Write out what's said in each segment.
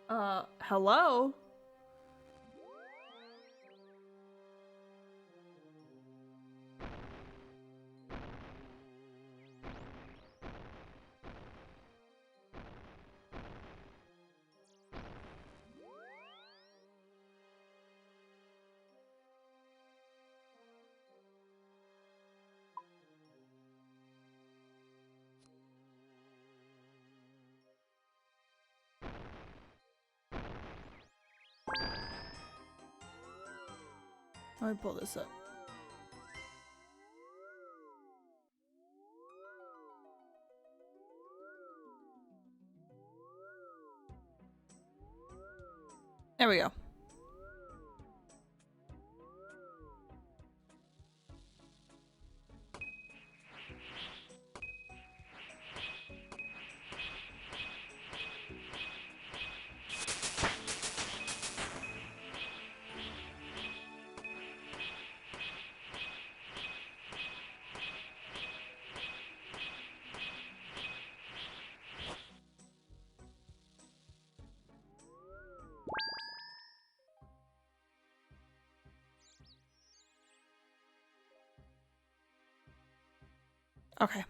Hello? Let me pull this up. There we go. Okay.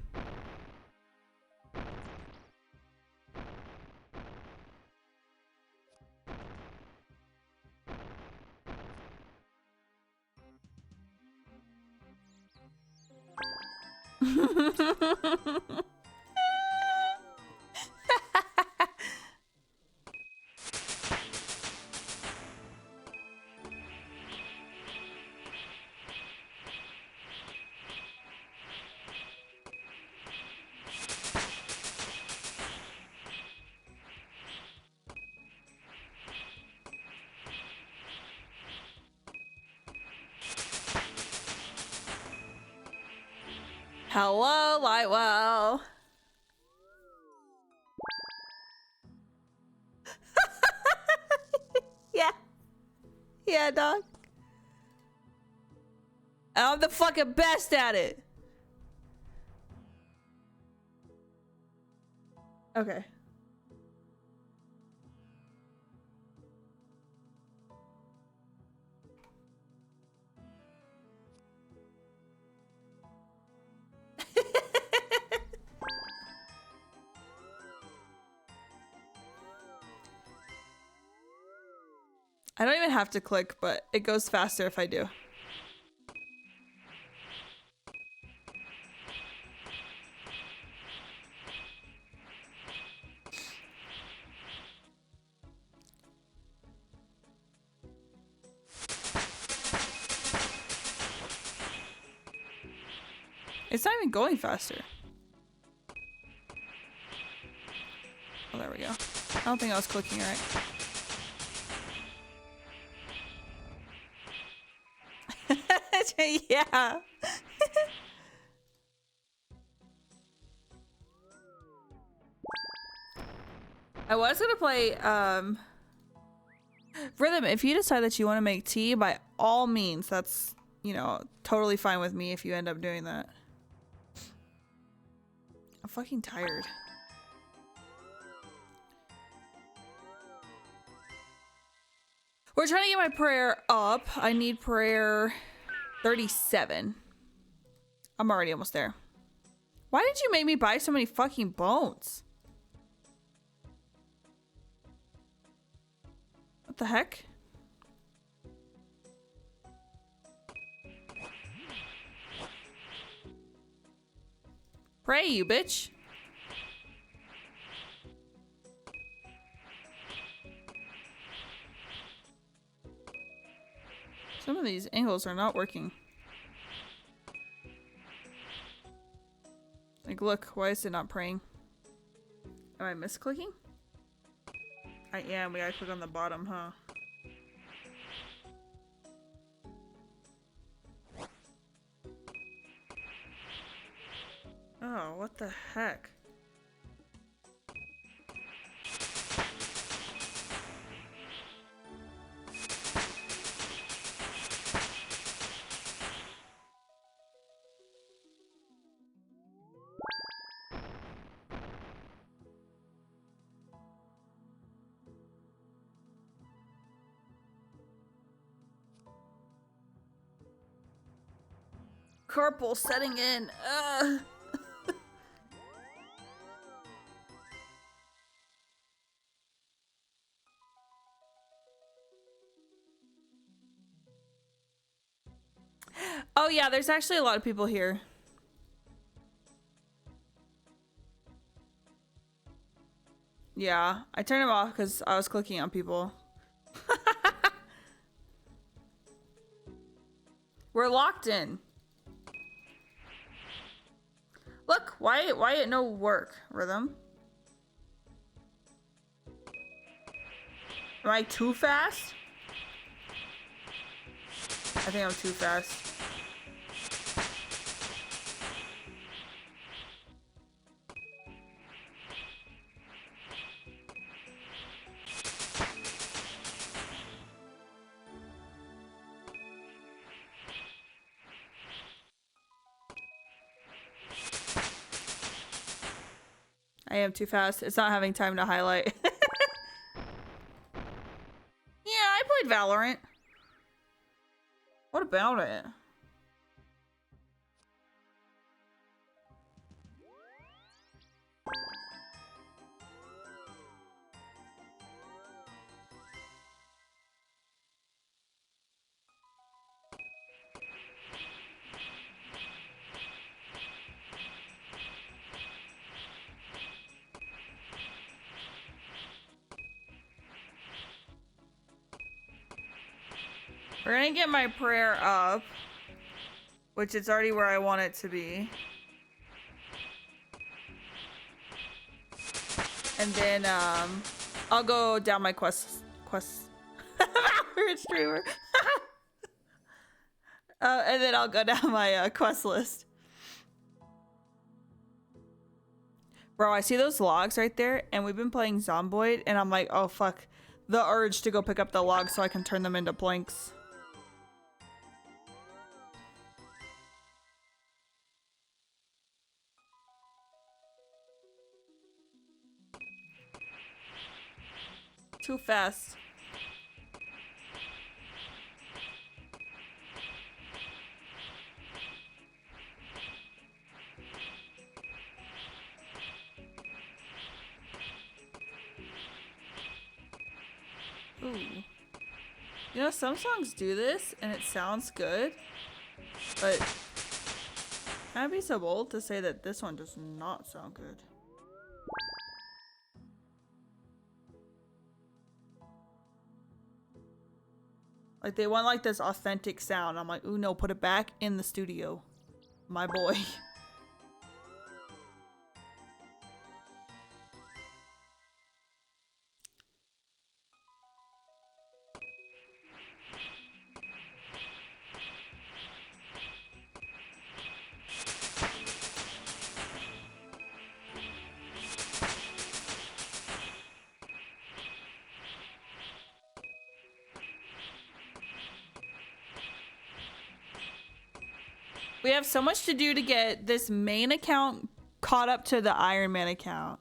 Hello, Lightwell. Yeah. Yeah, dog. I'm the fucking best at it. Okay. I don't even have to click, but it goes faster if I do. It's not even going faster. Oh, there we go. I don't think I was clicking right. Yeah. I was gonna play Rhythm. If you decide that you want to make tea, by all means, that's, you know, totally fine with me if you end up doing that. I'm fucking tired. We're trying to get my prayer up. I need prayer 37. I'm already almost there. Why did you make me buy so many fucking bones? What the heck? Pray, you bitch. Some of these angles are not working. Like, look, why is it not praying? Am I misclicking? I am. We gotta click on the bottom, huh? Oh, what the heck? carpal setting in. Oh yeah, there's actually a lot of people here. Yeah, I turned them off because I was clicking on people. We're locked in. Look, why it no work, Rhythm? Am I too fast? I think I'm too fast. I am too fast. It's not having time to highlight. Yeah, I played Valorant. What about it? We're gonna get my prayer up, which is already where I want it to be. And then I'll go down my quest Valorant streamer. And then I'll go down my quest list. Bro, I see those logs right there, and we've been playing Zomboid, and I'm like, oh fuck, the urge to go pick up the logs so I can turn them into planks. Too fast. Ooh. You know, some songs do this and it sounds good, but can I be so bold to say that this one does not sound good? Like, they want like this authentic sound. I'm like, ooh no, put it back in the studio, my boy. We have so much to do to get this main account caught up to the Iron Man account,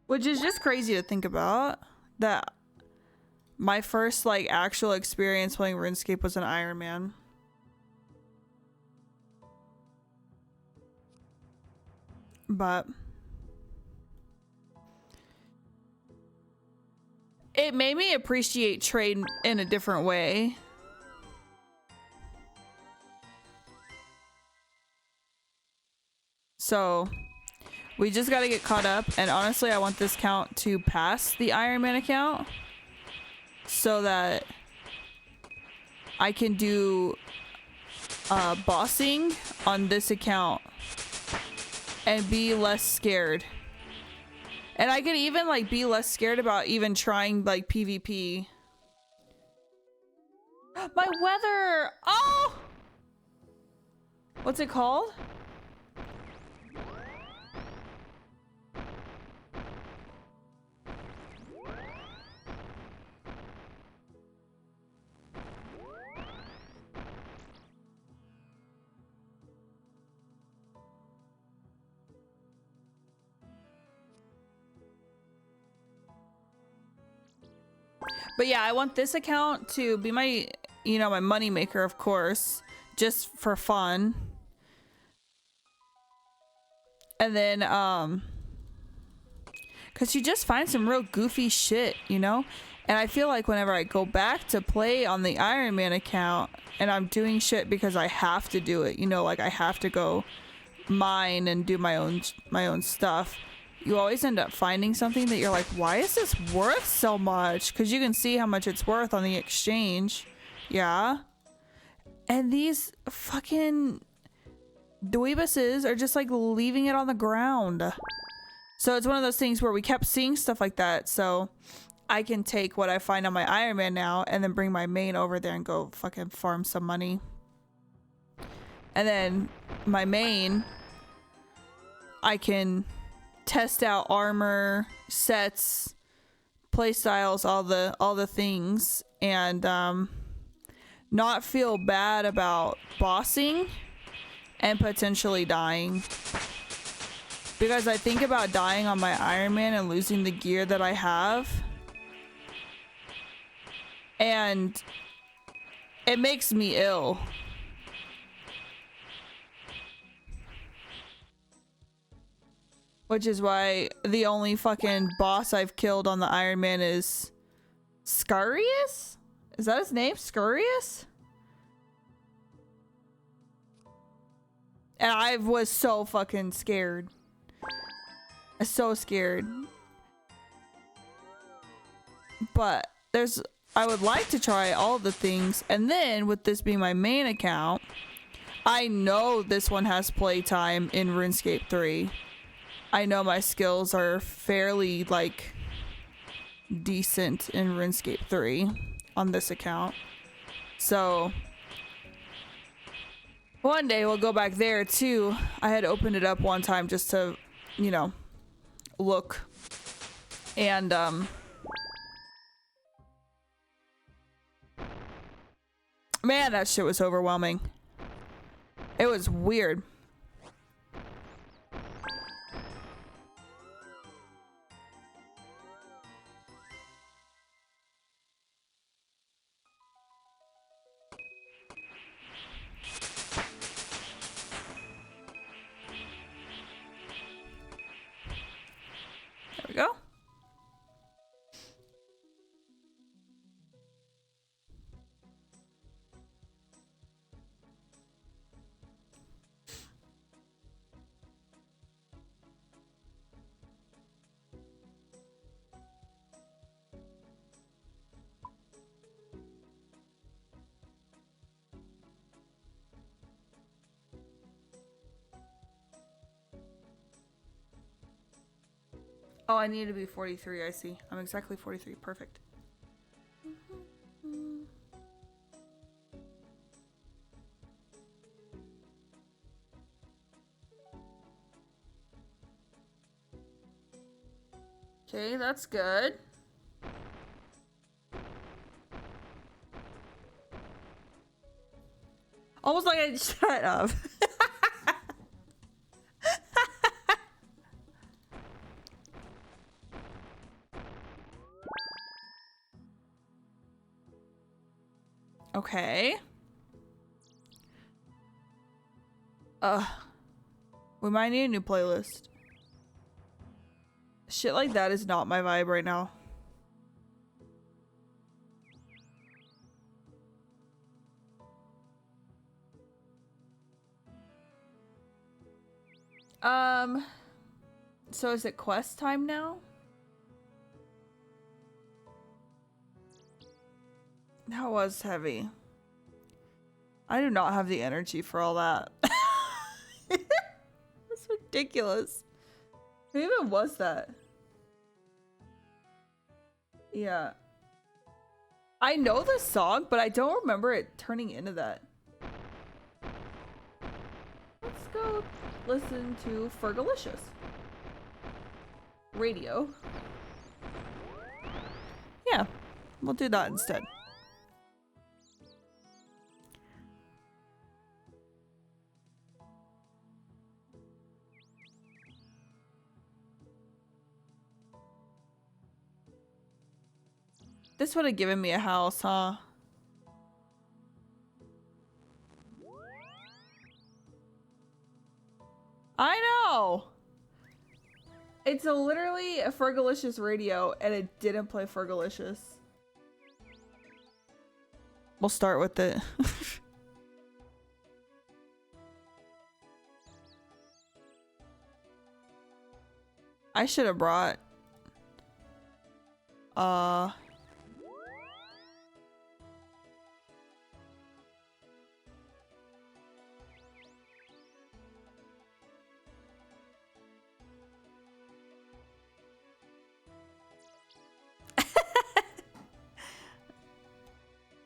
which is just crazy to think about. That my first like actual experience playing RuneScape was an Iron Man. But it made me appreciate trade in a different way. So we just got to get caught up, and honestly I want this count to pass the Iron Man account so that I can do bossing on this account and be less scared. And I could even like be less scared about even trying like PvP. My weather! Oh! What's it called? But yeah, I want this account to be my, you know, my money maker, of course, just for fun. And then, because you just find some real goofy shit, you know? And I feel like whenever I go back to play on the Iron Man account and I'm doing shit because I have to do it, you know, like I have to go mine and do my own stuff, you always end up finding something that you're like, why is this worth so much? Because you can see how much it's worth on the exchange. Yeah. And these fucking dweebuses are just like leaving it on the ground. So it's one of those things where we kept seeing stuff like that. So I can take what I find on my Iron Man now and then bring my main over there and go fucking farm some money. And then my main, I can test out armor, sets, playstyles, all the things, and not feel bad about bossing and potentially dying. Because I think about dying on my Iron Man and losing the gear that I have. And it makes me ill. Which is why the only fucking boss I've killed on the Iron Man is Scarius? Is that his name? Scarius? And I was so fucking scared. So scared. But I would like to try all the things, and then with this being my main account, I know this one has playtime in RuneScape 3. I know my skills are fairly like decent in RuneScape 3 on this account. So one day we'll go back there too. I had opened it up one time just to, you know, look, and man, that shit was overwhelming. It was weird. There we go. Oh, I need to be 43, I see. I'm exactly 43, perfect. Okay, that's good. Almost like I shut up. Okay. We might need a new playlist. Shit like that is not my vibe right now. So is it quest time now? That was heavy. I do not have the energy for all that. That's ridiculous. Who even was that? Yeah. I know the song, but I don't remember it turning into that. Let's go listen to Fergalicious. Radio. Yeah, we'll do that instead. This would have given me a house, huh? I know! It's literally a Fergalicious radio, and it didn't play Fergalicious. We'll start with it. I should have brought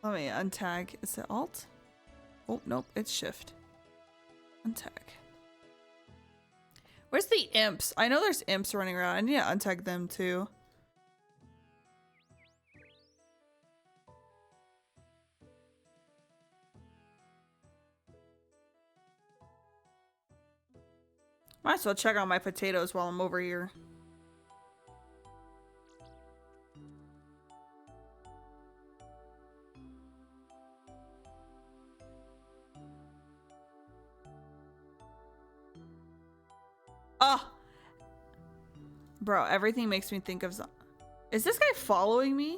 let me untag. Is it alt? Oh, nope, it's shift. Untag. Where's the imps? I know there's imps running around. I need to untag them too. Might as well check out my potatoes while I'm over here. Oh! Bro, everything makes me think of... Is this guy following me?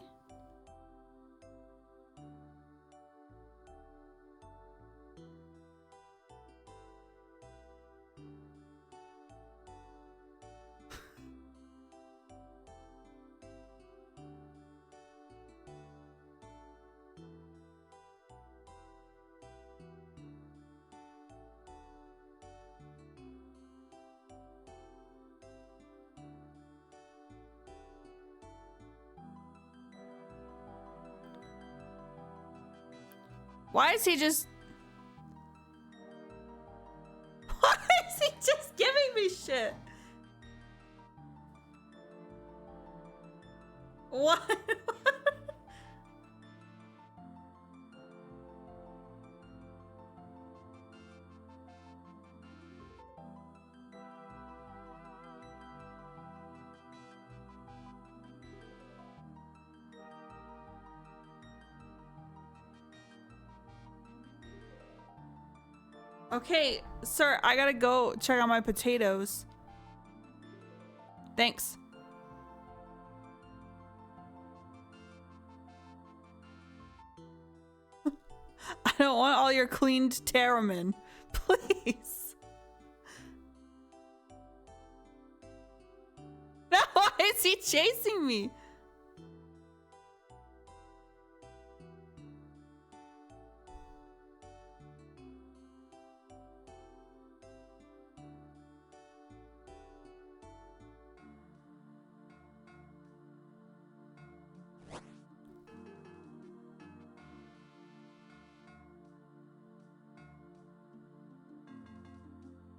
Why is he just... Why is he just giving me shit? What? Okay, sir, I gotta go check out my potatoes. Thanks. I don't want all your cleaned Terramin. Please. Now why is he chasing me?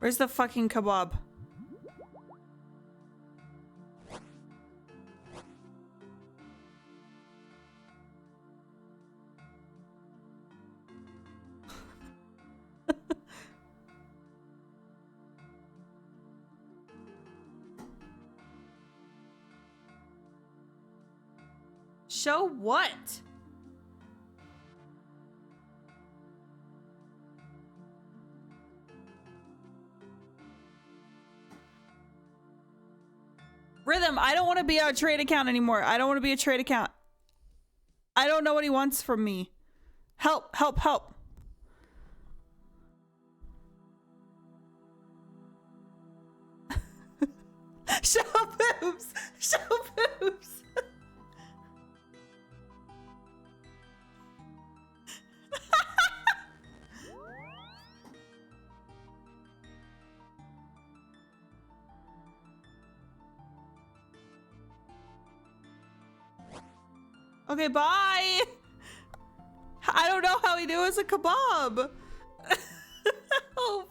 Where's the fucking kebab? Show what? Rhythm, I don't want to be a trade account anymore. I don't want to be a trade account. I don't know what he wants from me. Help, help, help. Show boobs! Show boobs! Okay, bye! I don't know how he knew it was a kebab. Help!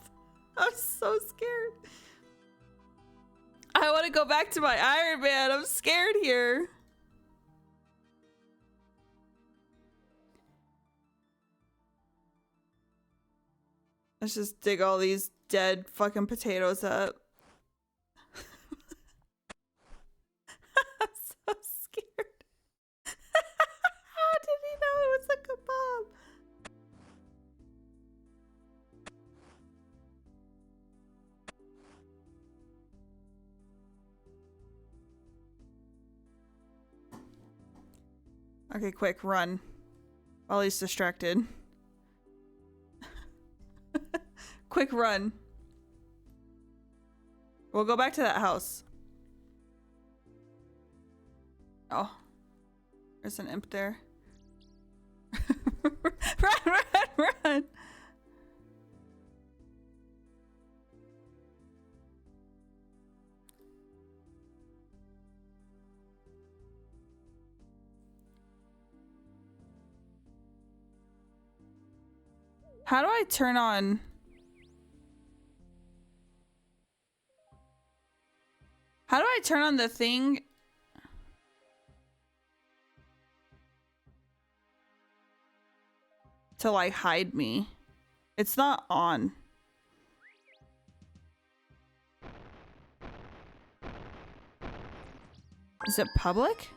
I'm so scared. I want to go back to my Iron Man. I'm scared here. Let's just dig all these dead fucking potatoes up. I'm so scared. How did he know it was a kebab? Okay, quick, run. While he's distracted. Quick run. We'll go back to that house. Oh. There's an imp there. Run! How do I turn on? How do I turn on the thing? To like hide me. It's not on. Is it public?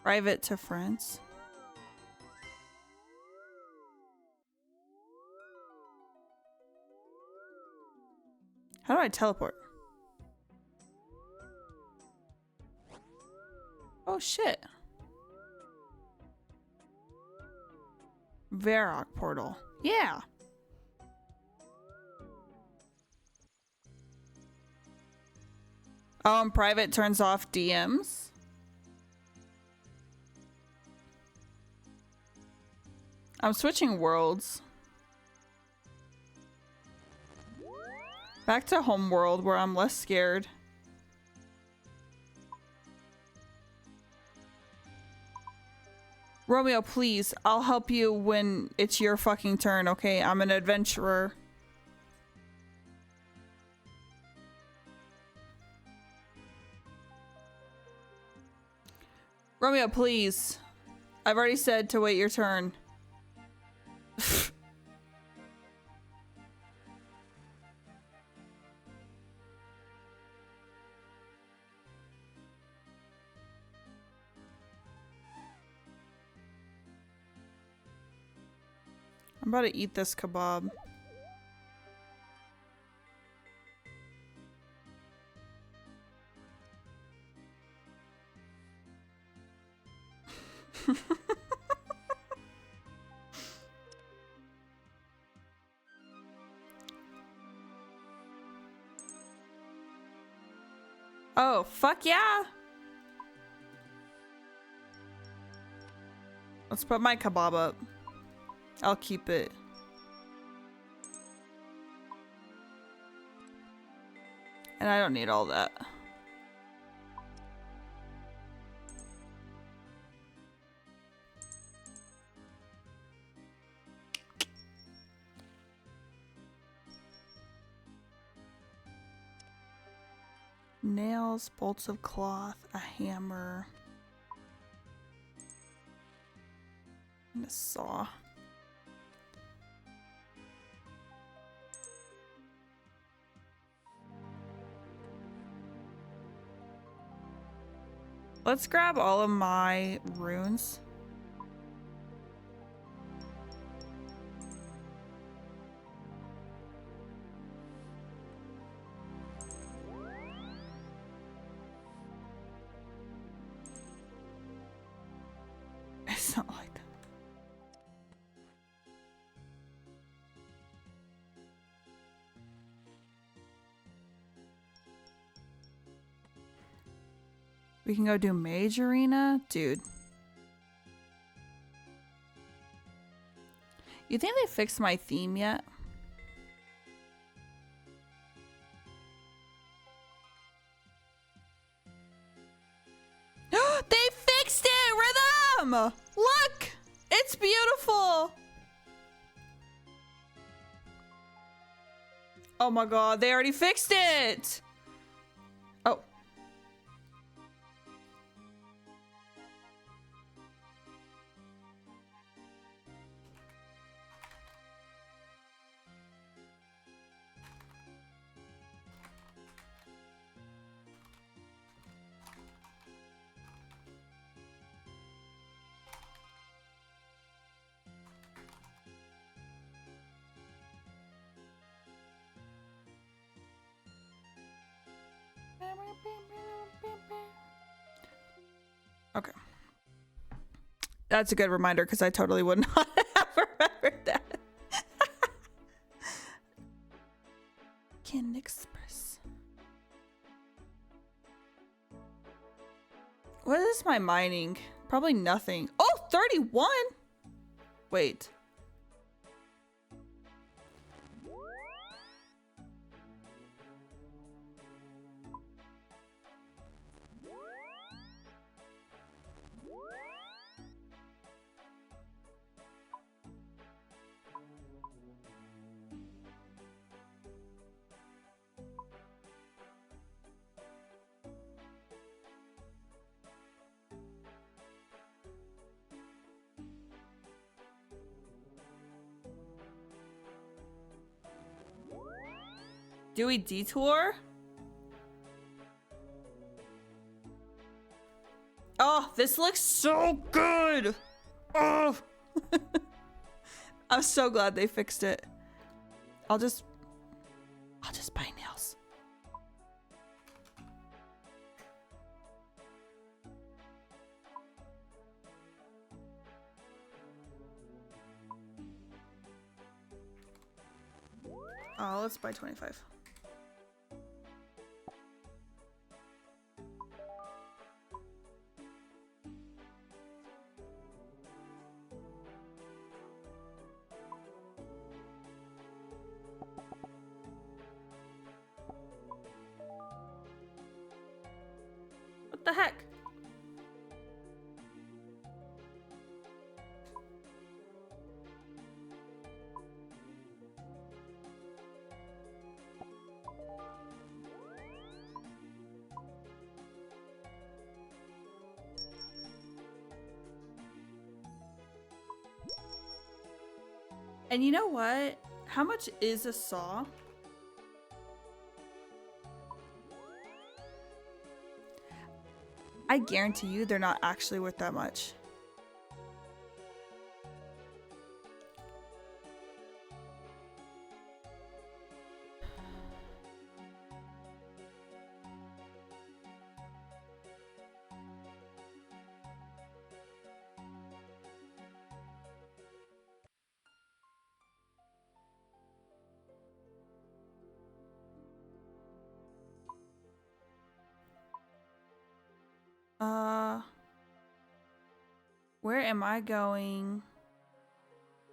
Private to friends? How do I teleport? Oh shit. Varrock portal. Yeah. Oh, and private turns off DMs. I'm switching worlds. Back to home world where I'm less scared. Romeo, please, I'll help you when it's your fucking turn, okay? I'm an adventurer. Romeo, please. I've already said to wait your turn. I'm about to eat this kebab. Oh, fuck yeah! Let's put my kebab up. I'll keep it. And I don't need all that. Nails, bolts of cloth, a hammer, and a saw. Let's grab all of my runes. It's not like that. We can go do Mage Arena? Dude. You think they fixed my theme yet? They fixed it! Rhythm! Look! It's beautiful! Oh my god, they already fixed it! Oh. Okay. That's a good reminder because I totally would not have remembered that. Canton Express. What is my mining? Probably nothing. Oh, 31! Wait. Do we detour? Oh, this looks so good. Oh, I'm so glad they fixed it. I'll just buy nails. Oh, let's buy 25. What the heck? And you know what? How much is a saw? I guarantee you they're not actually worth that much. Where am I going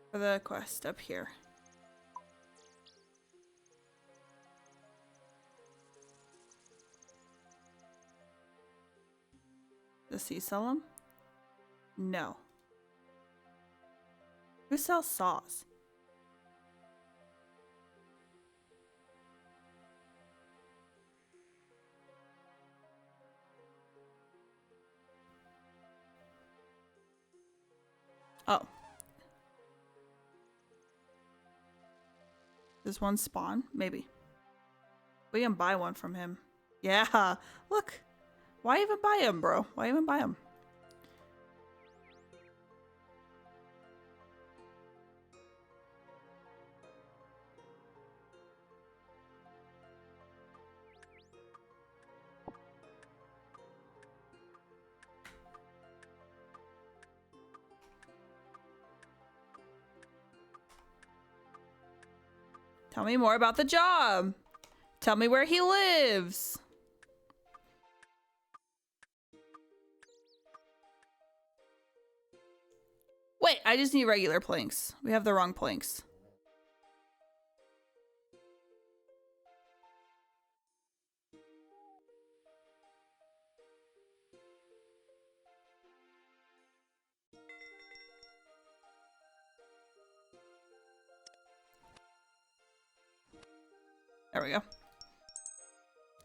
for the quest up here? Does he sell them? No. Who sells saws? Oh. Does one spawn? Maybe. We can buy one from him. Yeah. Look. Why even buy him, bro? Why even buy him? Tell me more about the job. Tell me where he lives. Wait, I just need regular planks. We have the wrong planks. There we go.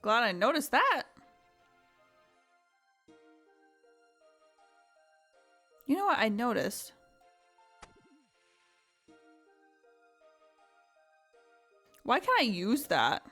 Glad I noticed that. You know what I noticed? Why can't I use that?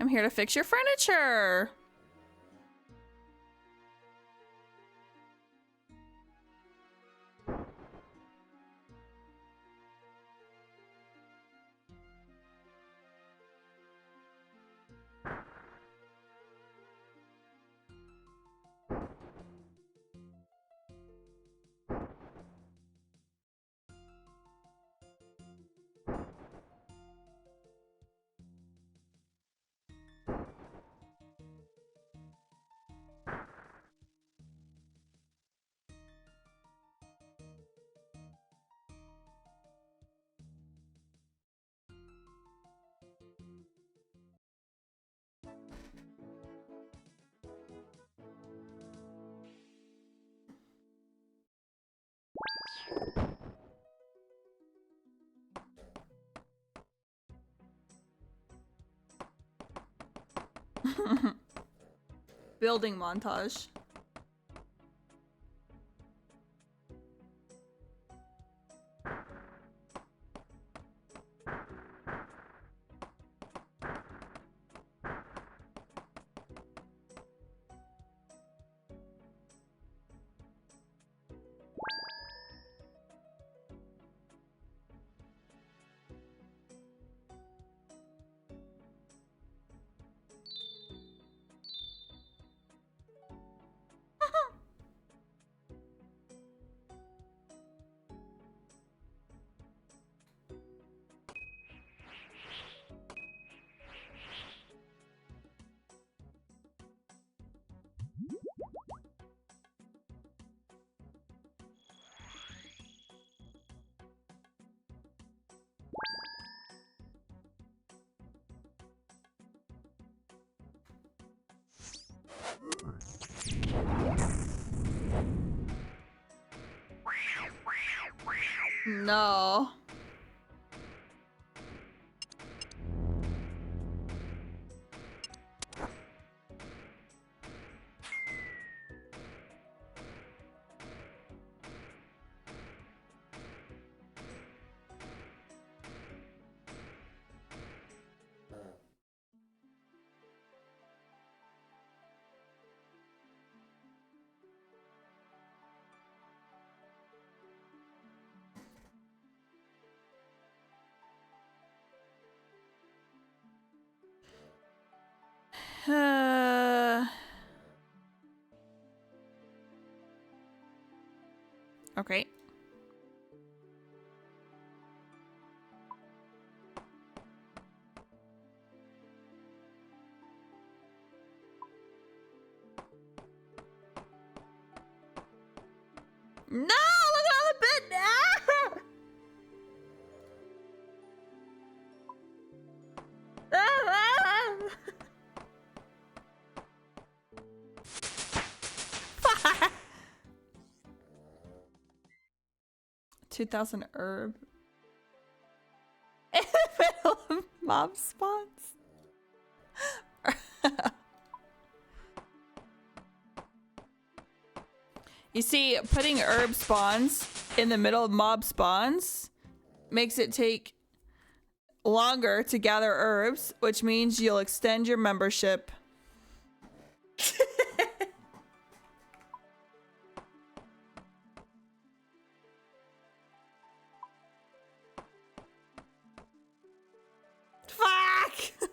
I'm here to fix your furniture. Building montage. No. Okay. No, look at all the bit. Ah! 2,000 herb. In the middle of mob spawns. You see, putting herb spawns in the middle of mob spawns makes it take longer to gather herbs, which means you'll extend your membership. Fuck!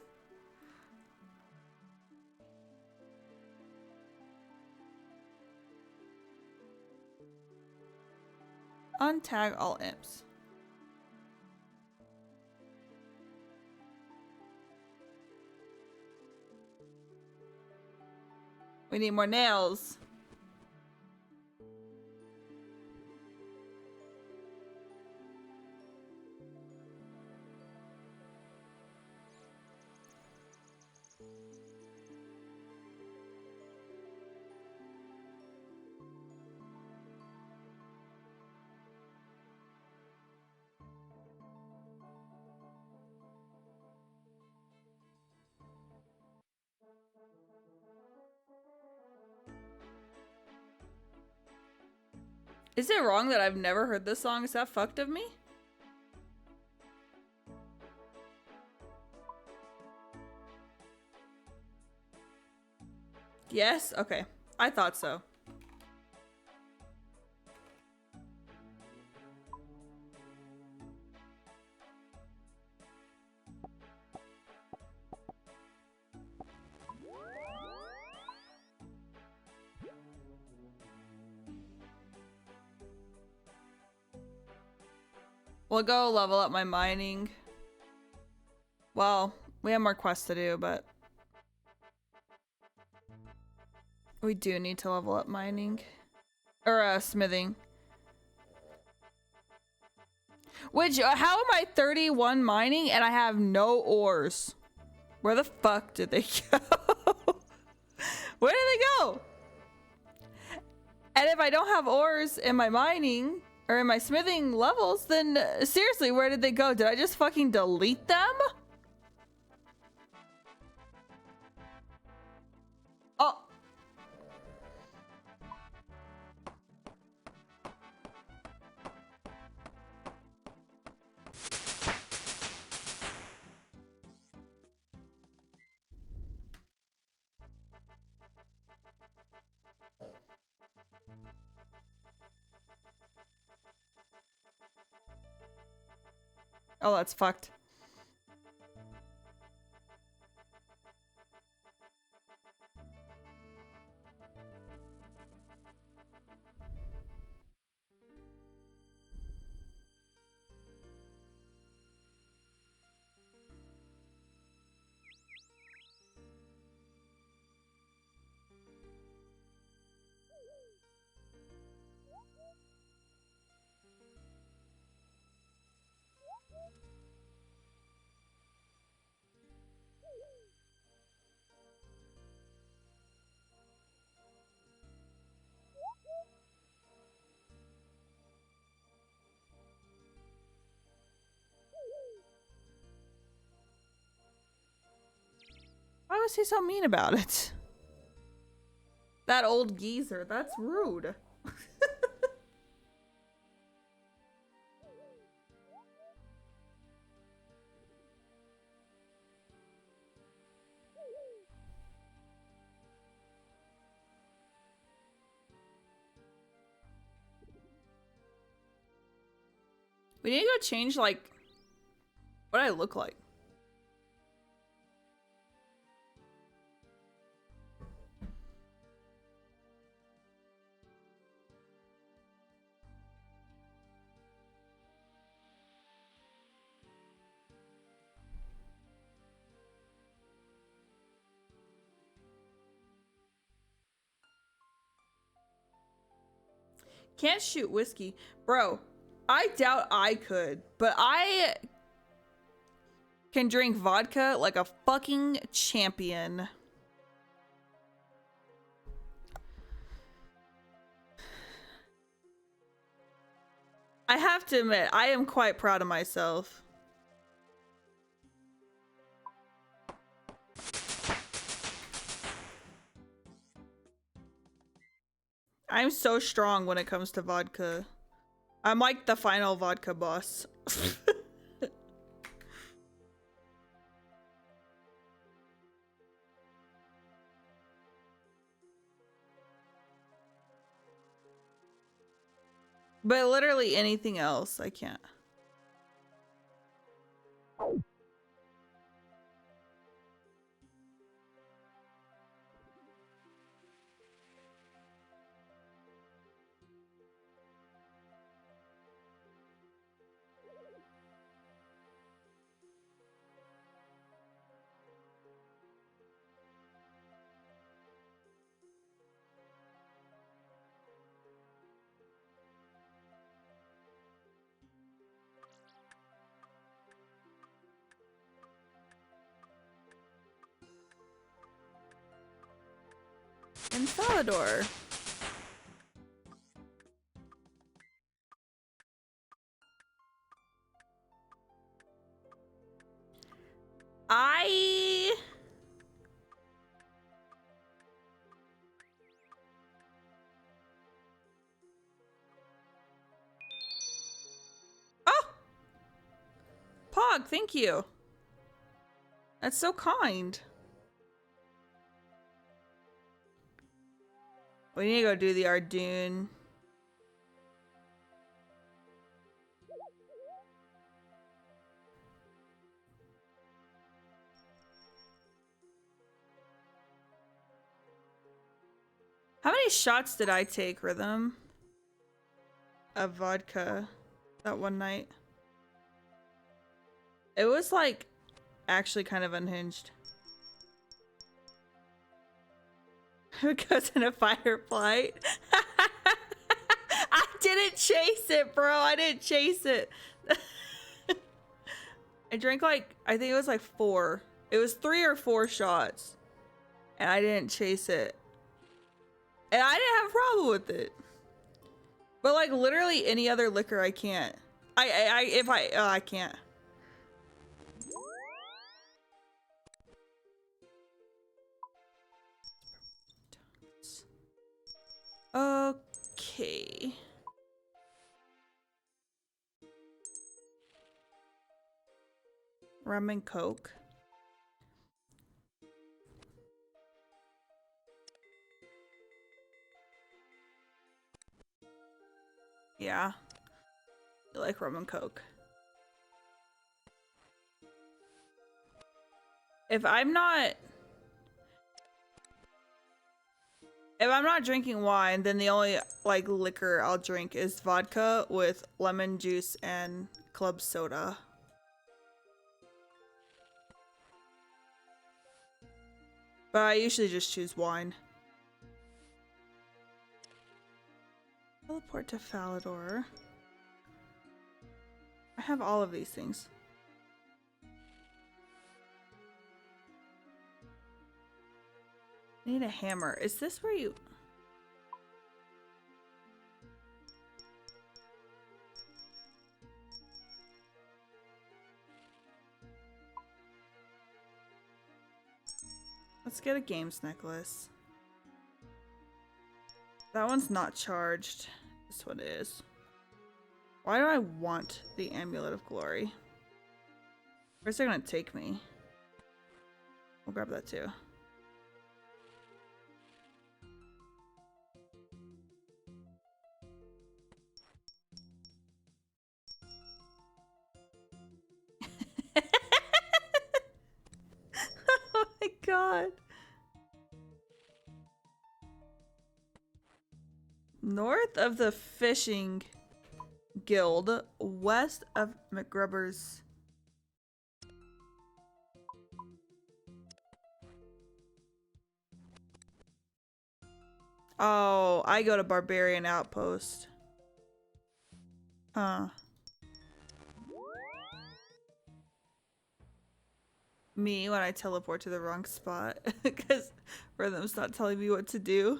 Untag all imps. We need more nails. Is it wrong that I've never heard this song? Is that fucked of me? Yes? Okay. I thought so. We'll go level up my mining. Well, we have more quests to do, but we do need to level up mining. Or, smithing. Which, how am I 31 mining and I have no ores? Where the fuck did they go? Where did they go? And if I don't have ores in my mining or in my smithing levels, then seriously, where did they go? Did I just fucking delete them? Oh. Oh, that's fucked. Why was he so mean about it? That old geezer, that's rude. We need to go change, like, what I look like. Can't shoot whiskey. Bro, I doubt I could, but I can drink vodka like a fucking champion. I have to admit, I am quite proud of myself. I'm so strong when it comes to vodka. I'm like the final vodka boss. But literally anything else, I can't. In Salvador. I... Oh! Pog, thank you. That's so kind. We need to go do the Ardoon. How many shots did I take, Rhythm? Of vodka that one night? It was like actually kind of unhinged. It goes in a firefly. I didn't chase it, bro. I didn't chase it. I drank like, I think it was like 4. It was 3 or 4 shots. And I didn't chase it. And I didn't have a problem with it. But like literally any other liquor I can't. I can't. Okay. Rum and Coke. Yeah. I like rum and Coke. If I'm not drinking wine, then the only like liquor I'll drink is vodka with lemon juice and club soda. But I usually just choose wine. Teleport to Falador. I have all of these things. I need a hammer. Is this where you... Let's get a games necklace. That one's not charged. This one is. Why do I want the Amulet of Glory? Where's it gonna take me? We'll grab that too. Oh my god. North of the Fishing Guild, west of McGruber's. Oh, I go to Barbarian Outpost. Huh. Me when I teleport to the wrong spot because Rhythm's not telling me what to do.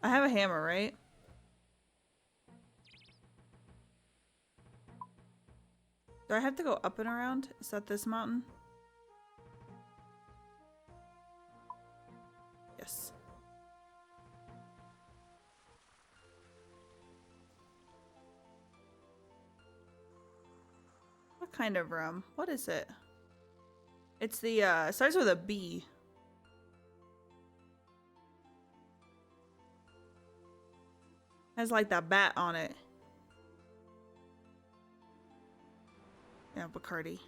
I have a hammer, right? Do I have to go up and around? Is that this mountain? Yes. What kind of rum? What is it? It's the, it starts with a B. Has like that bat on it. Yeah, Bacardi.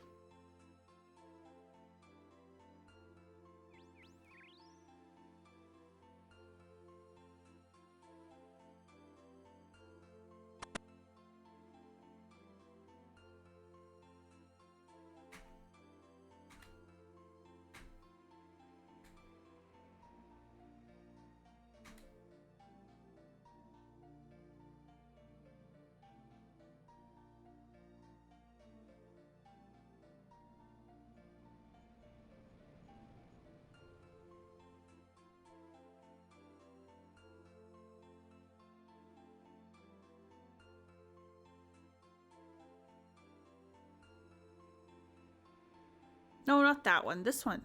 No, not that one. This one.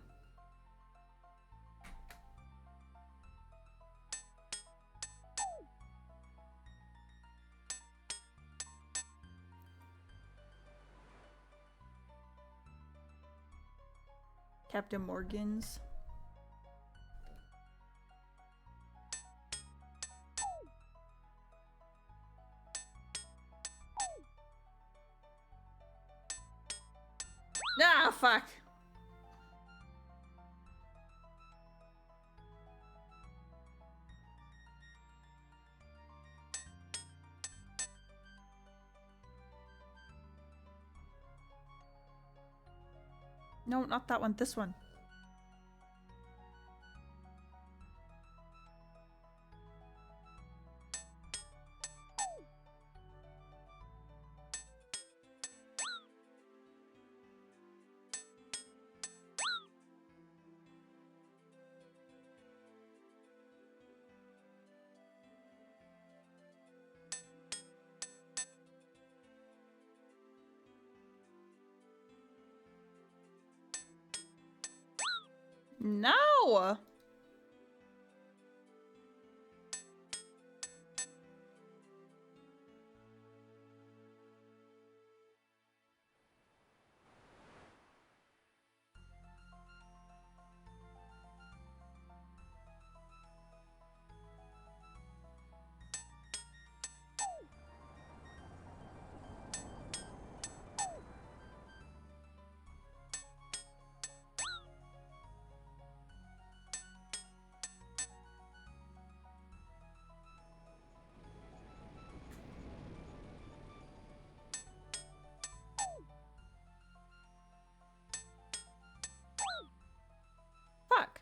Captain Morgan's. Ah, fuck. No, not that one. This one. No! Fuck.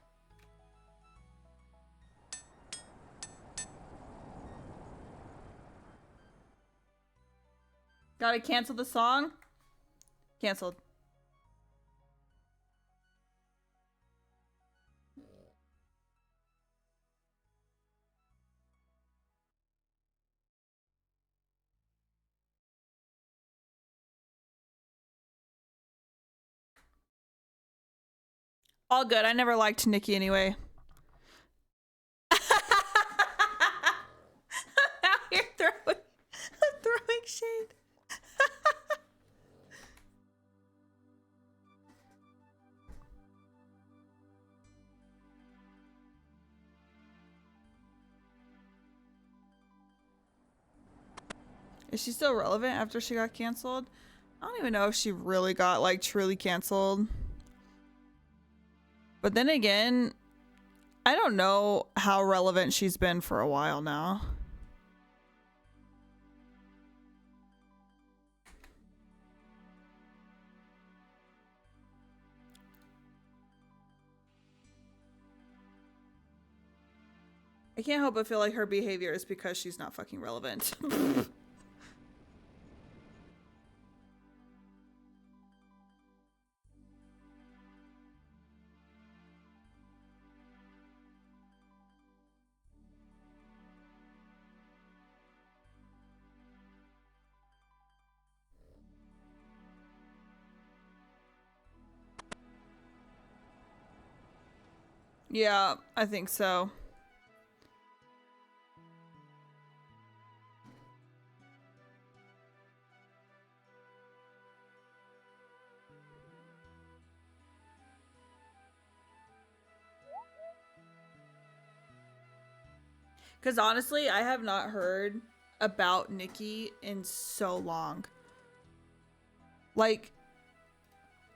Gotta cancel the song? Canceled. All good. I never liked Nikki anyway. Now you're throwing shade. Is she still relevant after she got canceled? I don't even know if she really got like truly canceled. But then again, I don't know how relevant she's been for a while now. I can't help but feel like her behavior is because she's not fucking relevant. Yeah, I think so. Because honestly, I have not heard about Nikki in so long. Like,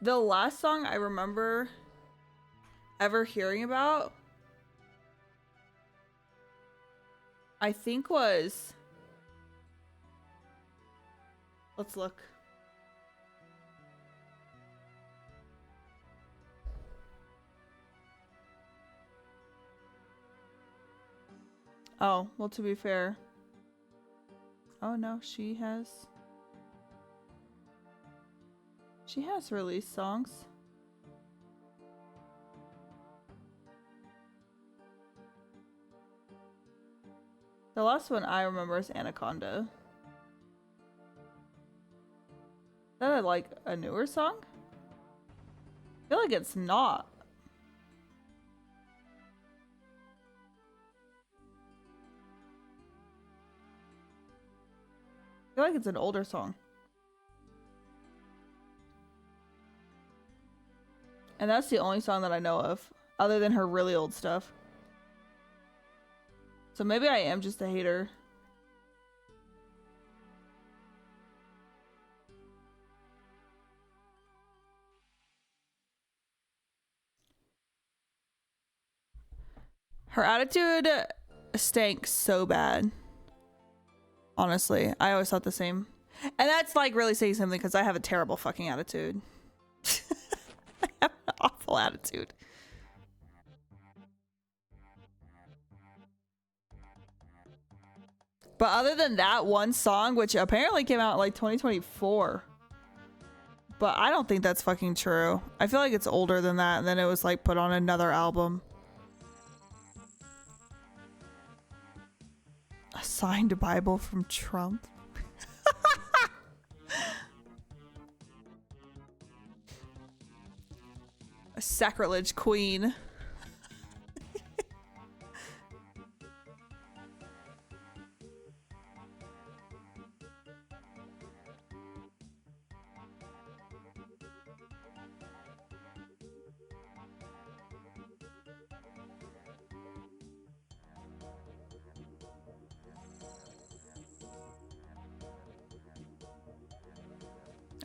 the last song I remember ever hearing about, I think was... Let's look. Oh, well, to be fair. Oh no, she has released songs. The last one I remember is Anaconda. Is that like a newer song? I feel like it's not. I feel like it's an older song. And that's the only song that I know of, other than her really old stuff. So maybe I am just a hater. Her attitude stank so bad. Honestly, I always thought the same. And that's like really saying something because I have a terrible fucking attitude. I have an awful attitude. But other than that one song, which apparently came out in like 2024. But I don't think that's fucking true. I feel like it's older than that, and then it was like put on another album. A signed Bible from Trump. A sacrilege queen.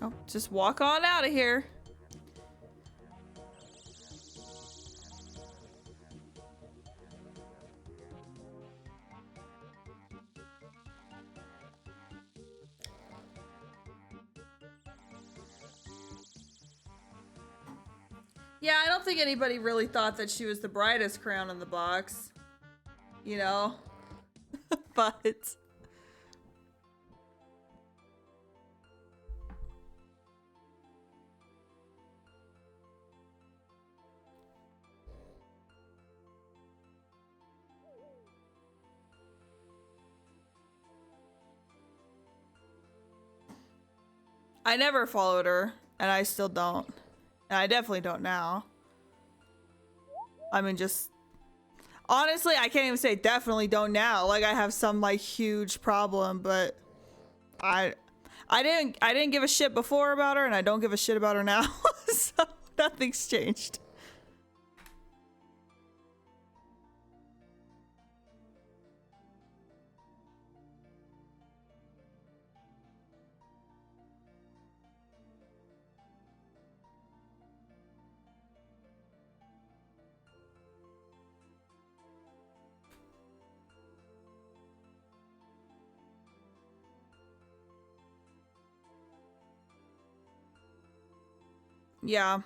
Oh, just walk on out of here. Yeah, I don't think anybody really thought that she was the brightest crown in the box. You know? But... I never followed her, and I still don't. And I definitely don't now. I mean, just... Honestly, I can't even say definitely don't now. Like, I have some, like, huge problem, but... I didn't give a shit before about her, and I don't give a shit about her now. So, nothing's changed. Yeah.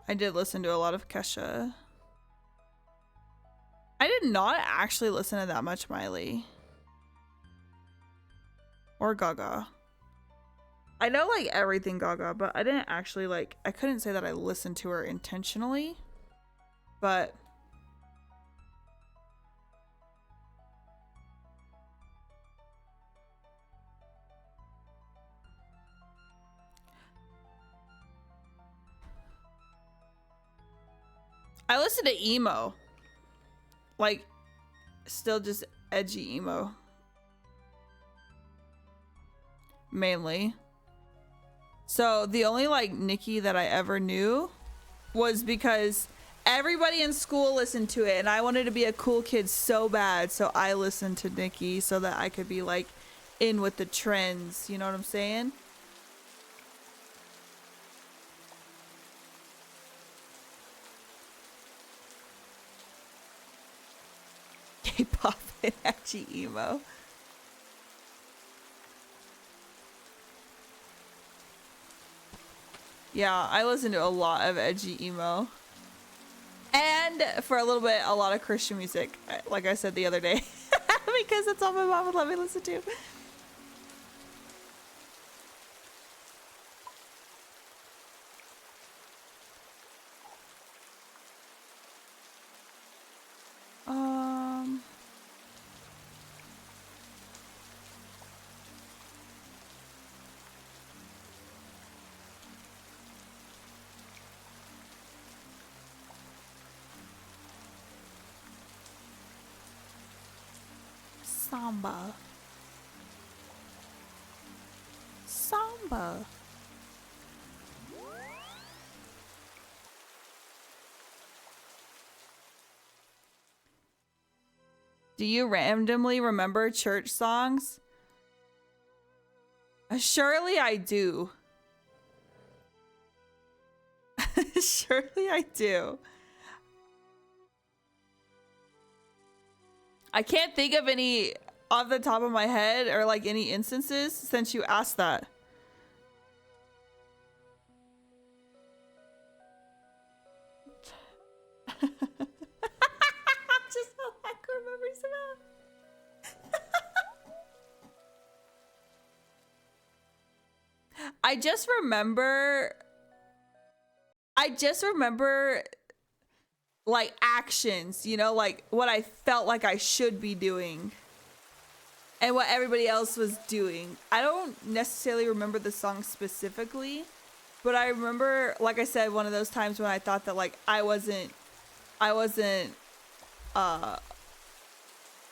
I did listen to a lot of Kesha. I did not actually listen to that much Miley. Or Gaga. I know like everything Gaga, but I didn't actually like, I couldn't say that I listened to her intentionally. But... I listen to emo. Like, still just edgy emo. Mainly. So, the only, like, Nicki that I ever knew was because everybody in school listened to it, and I wanted to be a cool kid so bad, so I listened to Nicki so that I could be, like, in with the trends. You know what I'm saying? K-pop and edgy emo. Yeah, I listen to a lot of edgy emo. And for a little bit, a lot of Christian music, like I said the other day. Because that's all my mom would let me listen to. Samba. Do you randomly remember church songs? Surely I do. Surely I do. I can't think of any off the top of my head or like any instances since you asked that. Just how lack of memories about. I just remember like actions, you know, like what I felt like I should be doing and what everybody else was doing. I don't necessarily remember the song specifically, but I remember, like I said, one of those times when I thought that like I wasn't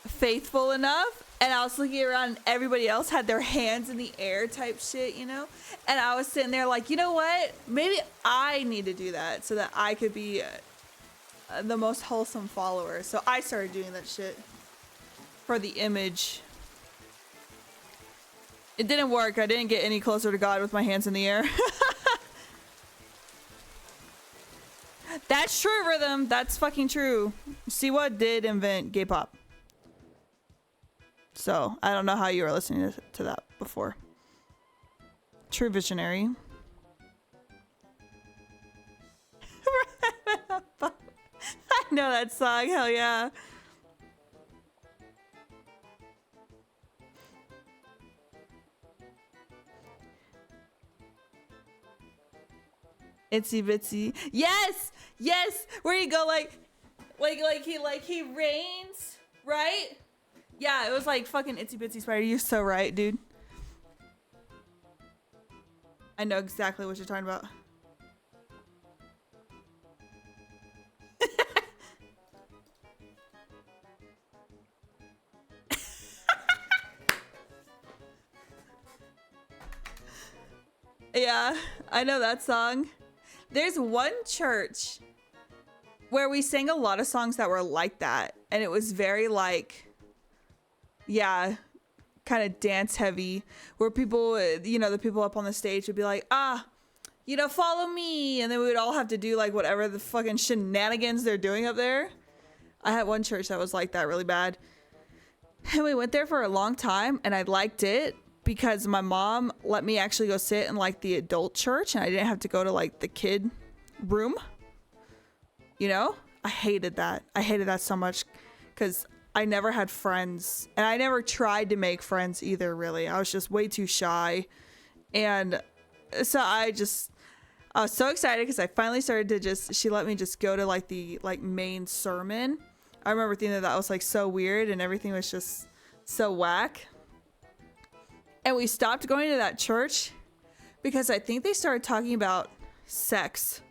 faithful enough, and I was looking around and everybody else had their hands in the air type shit, you know? And I was sitting there like, you know what? Maybe I need to do that so that I could be the most wholesome follower. So I started doing that shit for the image. It didn't work. I didn't get any closer to God with my hands in the air. That's true, Rhythm. That's fucking true. Siwa did invent gay pop. So I don't know how you were listening to that before. True visionary. I know that song. Hell yeah. Itsy bitsy. Yes, yes. Where you go like he rains, right? Yeah, it was like fucking Itsy Bitsy Spider. You're so right, dude. I know exactly what you're talking about. Yeah, I know that song. There's one church where we sang a lot of songs that were like that, and it was very like, yeah, kind of dance heavy, where people, you know, the people up on the stage would be like, you know, follow me, and then we would all have to do like whatever the fucking shenanigans they're doing up there. I had one church that was like that really bad, and we went there for a long time, and I liked it because my mom let me actually go sit in like the adult church, and I didn't have to go to like the kid room, you know. I hated that so much because I never had friends, and I never tried to make friends either, really. I was just way too shy. And so I was so excited because I finally started to she let me just go to like the like main sermon. I remember thinking that was like so weird and everything was just so whack. And we stopped going to that church because I think they started talking about sex.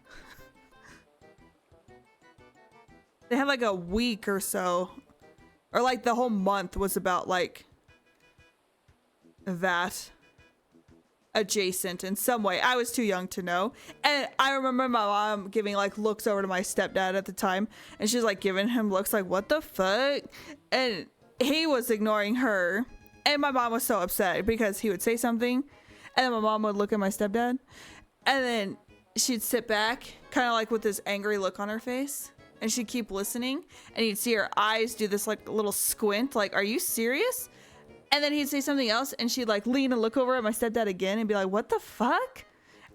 They had like a week or so, or like the whole month was about like that adjacent in some way. I was too young to know. And I remember my mom giving like looks over to my stepdad at the time, and she's like giving him looks like, what the fuck? And he was ignoring her. And my mom was so upset because he would say something, and then my mom would look at my stepdad, and then she'd sit back kind of like with this angry look on her face, and she'd keep listening, and you'd see her eyes do this like little squint, like, are you serious? And then he'd say something else, and she'd like lean and look over at my stepdad again and be like, what the fuck?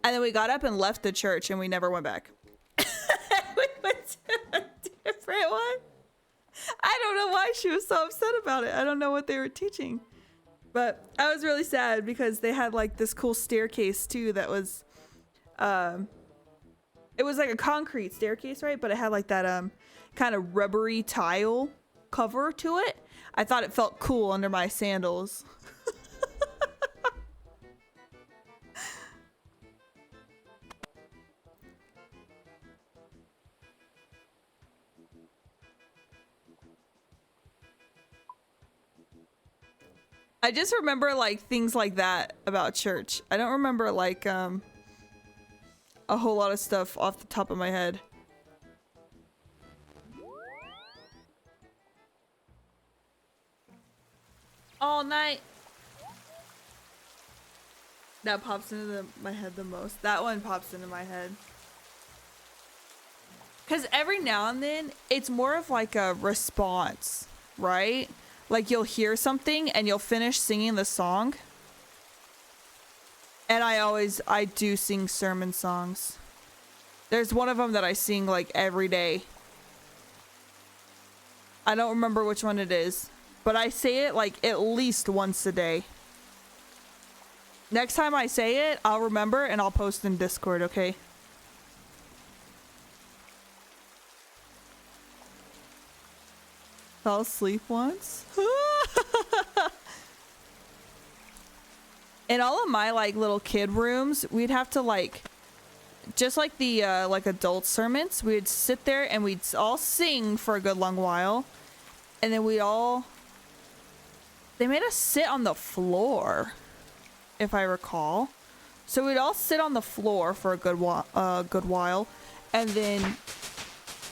And then we got up and left the church, and we never went back. We went to a different one. I don't know why she was so upset about it. I don't know what they were teaching. But I was really sad because they had like this cool staircase too that was, it was like a concrete staircase, right? But it had like that kind of rubbery tile cover to it. I thought it felt cool under my sandals. I just remember like things like that about church. I don't remember like a whole lot of stuff off the top of my head. all night. That pops into my head the most. That one pops into my head. Because every now and then, it's more of like a response, right? Like you'll hear something and you'll finish singing the song. And I do sing sermon songs. There's one of them that I sing like every day. I don't remember which one it is, but I say it like at least once a day. Next time I say it, I'll remember and I'll post in Discord, okay? Fell asleep once. In all of my like little kid rooms, we'd have to like, just like the like adult sermons, we'd sit there and we'd all sing for a good long while, and then they made us sit on the floor, if I recall. So we'd all sit on the floor for a good while, and then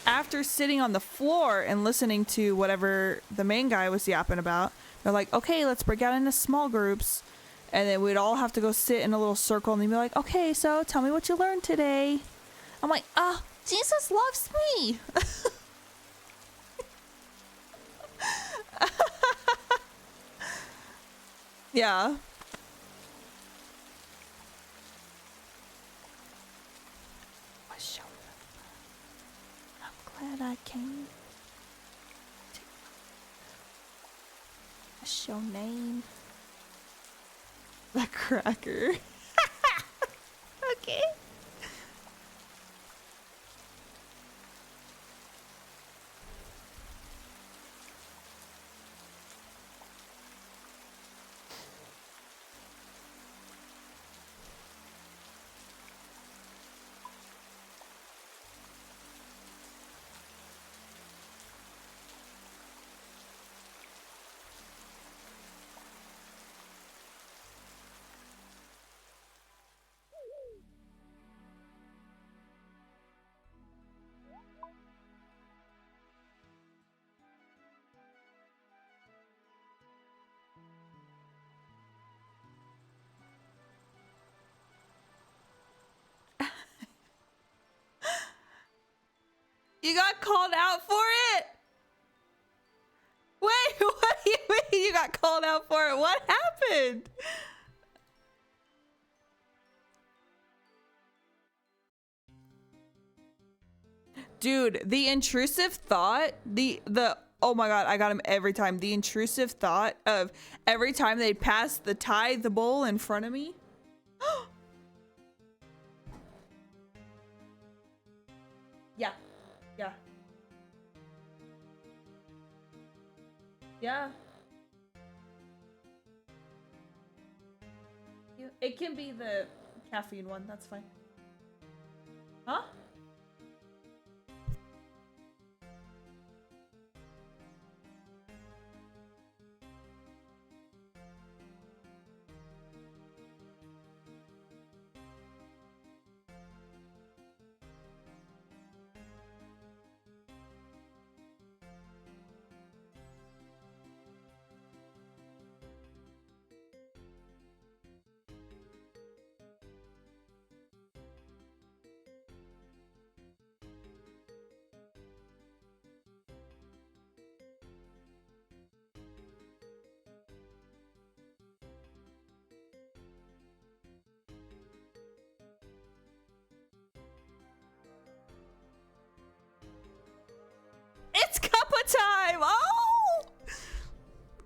after sitting on the floor and listening to whatever the main guy was yapping about, they're like, okay, let's break out into small groups. And then we'd all have to go sit in a little circle and they'd be like, okay, so tell me what you learned today. I'm like, Jesus loves me. Yeah. I'm glad I came. What's your name? The cracker. Okay. You got called out for it? Wait, what do you mean you got called out for it? What happened? Dude, the intrusive thought, the oh my god, I got him every time. The intrusive thought of every time they'd pass the tithe bowl in front of me. Yeah. Yeah. Yeah. It can be the caffeine one, that's fine. Huh? It's cuppa time! Oh!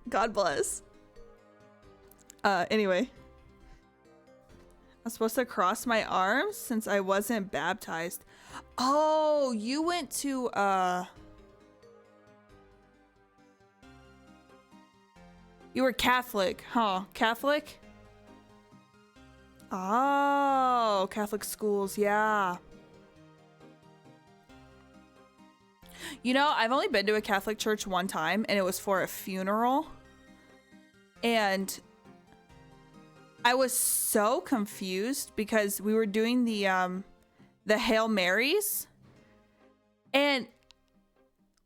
God bless. Anyway. I'm supposed to cross my arms since I wasn't baptized. Oh, you went to, you were Catholic, huh? Catholic? Oh, Catholic schools, yeah. You know, I've only been to a Catholic church one time, and it was for a funeral. And I was so confused because we were doing the Hail Marys. And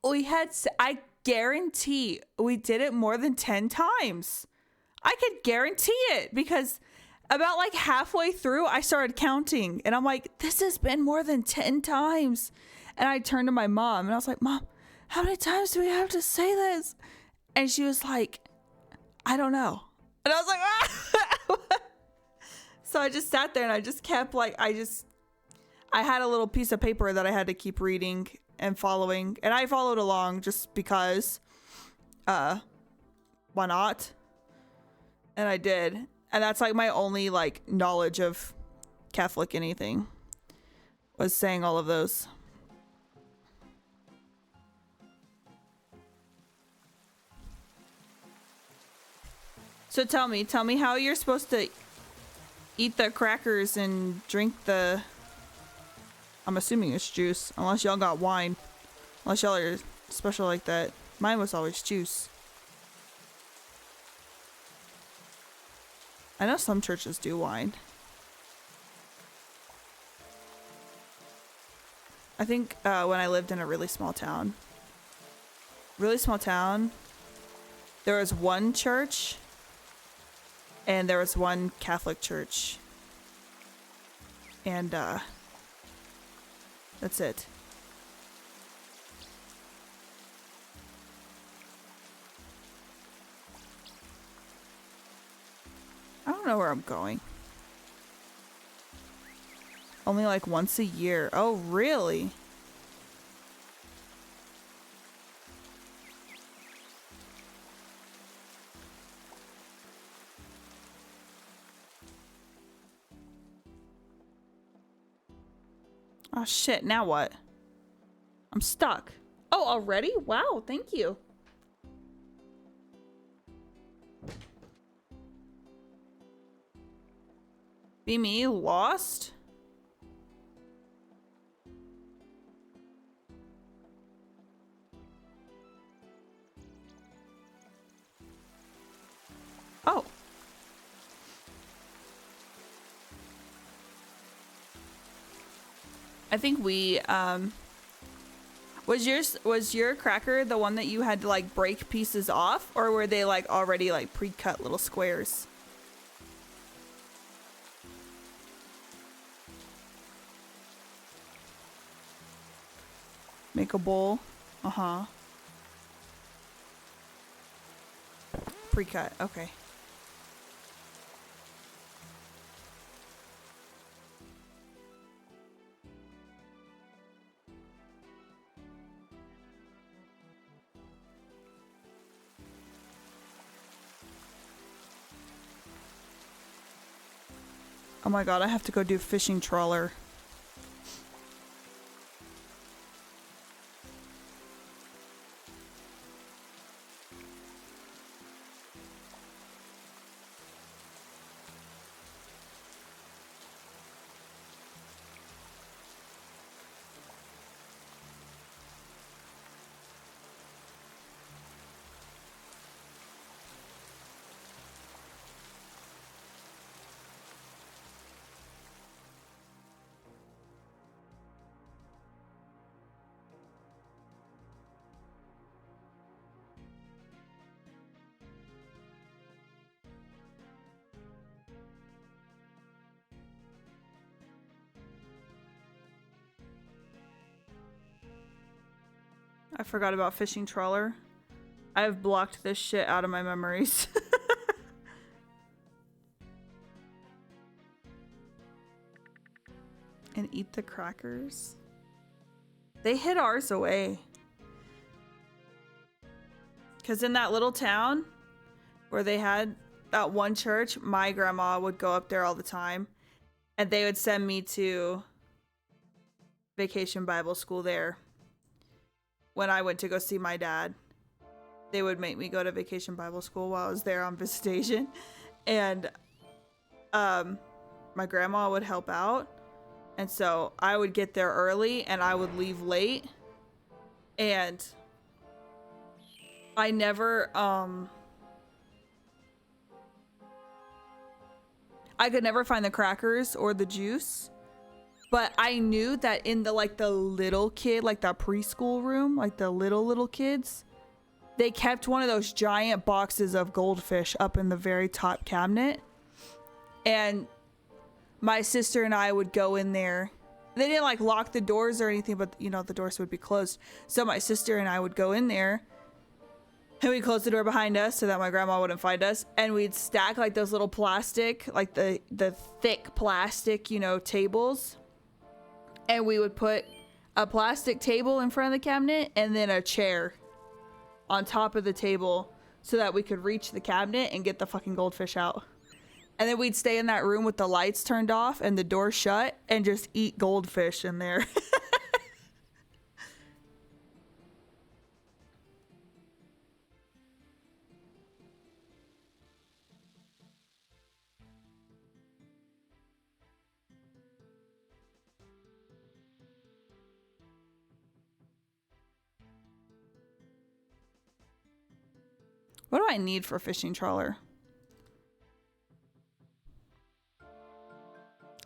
we had, I guarantee we did it more than 10 times. I could guarantee it because about like halfway through, I started counting and I'm like, this has been more than 10 times. And I turned to my mom and I was like, Mom, how many times do we have to say this? And she was like, I don't know. And I was like, ah! So I just sat there and I just kept like, I had a little piece of paper that I had to keep reading and following. And I followed along just because, why not? And I did. And that's like my only like knowledge of Catholic anything was saying all of those. So tell me how you're supposed to eat the crackers and drink the, I'm assuming it's juice, unless y'all got wine. Unless y'all are special like that. Mine was always juice. I know some churches do wine. I think when I lived in a really small town, there was one church and there was one Catholic church. And that's it. I don't know where I'm going. Only like once a year. Oh, really? Oh shit, now what? I'm stuck. Oh, already? Wow, thank you. Be me lost? Oh. I think we was your cracker the one that you had to like break pieces off, or were they like already like pre-cut little squares? Make a bowl. Uh-huh. Pre-cut. Okay. Oh my god, I have to go do fishing trawler. I forgot about fishing trawler. I've blocked this shit out of my memories. And eat the crackers. They hid ours away. Because in that little town where they had that one church, my grandma would go up there all the time. And they would send me to vacation Bible school there. When I went to go see my dad, they would make me go to vacation Bible school while I was there on visitation. And my grandma would help out. And so I would get there early and I would leave late. And I never, I could never find the crackers or the juice. But I knew that in the, like, the little kid, like, the preschool room, like, the little kids, they kept one of those giant boxes of goldfish up in the very top cabinet. And my sister and I would go in there. They didn't like lock the doors or anything, but you know, the doors would be closed. So my sister and I would go in there and we'd close the door behind us so that my grandma wouldn't find us. And we'd stack like those little plastic, like the thick plastic, you know, tables. And we would put a plastic table in front of the cabinet and then a chair on top of the table so that we could reach the cabinet and get the fucking goldfish out. And then we'd stay in that room with the lights turned off and the door shut and just eat goldfish in there. What do I need for a fishing trawler?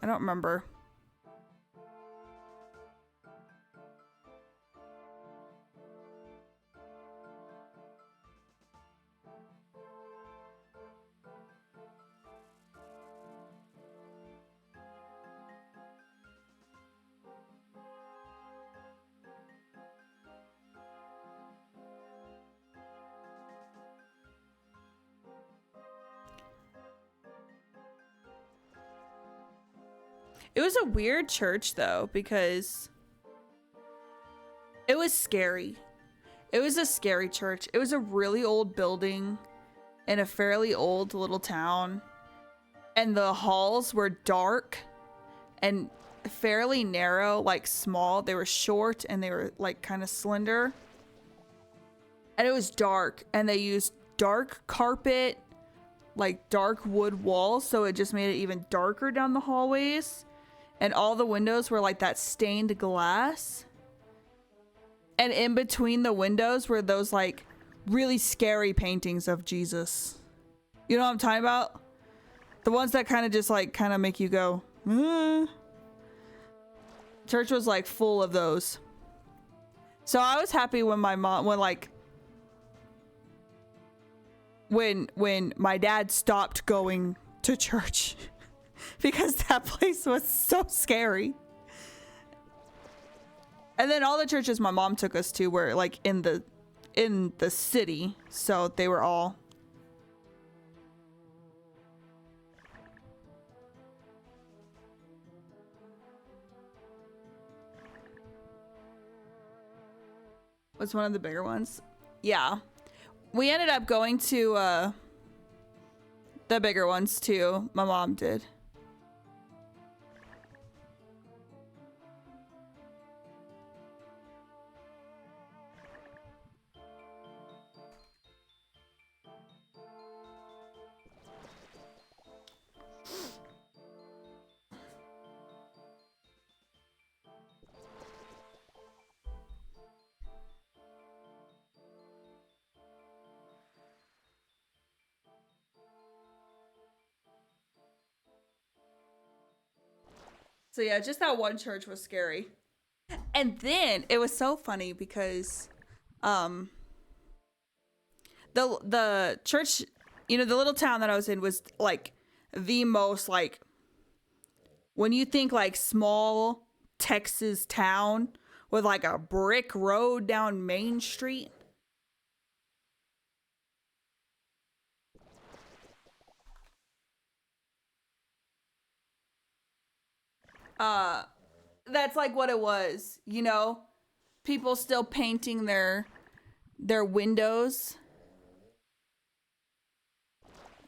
I don't remember. It was a weird church though, because it was scary. It was a scary church. It was a really old building in a fairly old little town. And the halls were dark and fairly narrow, like small. They were short and they were like kind of slender. And it was dark and they used dark carpet, like dark wood walls. So it just made it even darker down the hallways. And all the windows were like that stained glass. And in between the windows were those like really scary paintings of Jesus. You know what I'm talking about? The ones that kind of just like kind of make you go, Church was like full of those. So I was happy when my mom, when my dad stopped going to church. Because that place was so scary. And then all the churches my mom took us to were like in the city, so they were all was one of the bigger ones. Yeah. We ended up going to the bigger ones too. My mom did. So yeah, just that one church was scary. And then it was so funny because the church, you know, the little town that I was in was like the most like, when you think like small Texas town with like a brick road down Main Street. That's like what it was, you know? People still painting their windows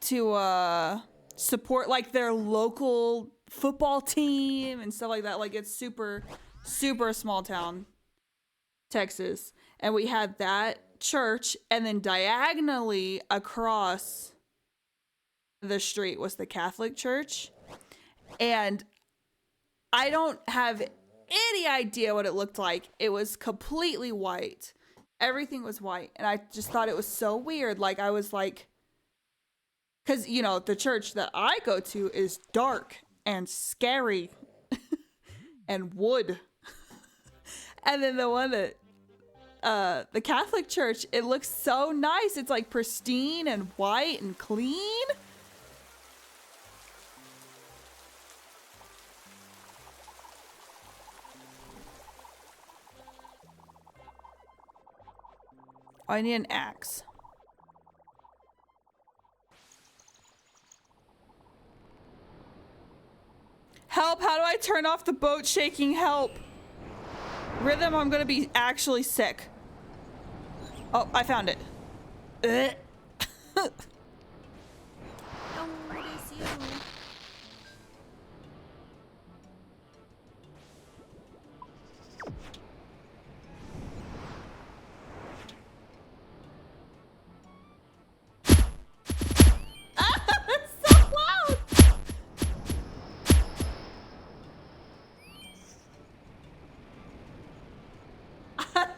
to support like their local football team and stuff like that. Like it's super small town Texas. And we had that church, and then diagonally across the street was the Catholic church. And I don't have any idea what it looked like. It was completely white. Everything was white. And I just thought it was so weird. Like, I was like, because, you know, the church that I go to is dark and scary and wood. And then the one that the Catholic Church, it looks so nice. It's like pristine and white and clean. Oh, I need an axe. Help, how do I turn off the boat shaking? Help. Rhythm, I'm gonna be actually sick. Oh, I found it. Oh, what is you? It's so loud! I'm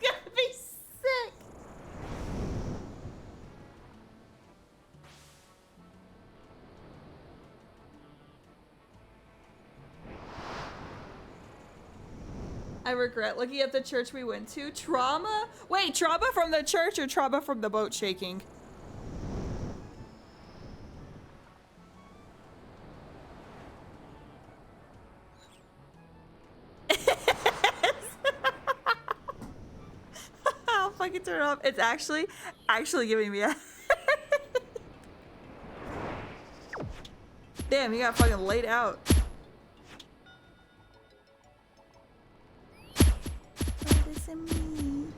gonna be sick. I regret looking at the church we went to. Trauma? Wait, trauma from the church or trauma from the boat shaking? I'll fucking turn it off. It's actually giving me a Damn, you got fucking laid out. What is it mean?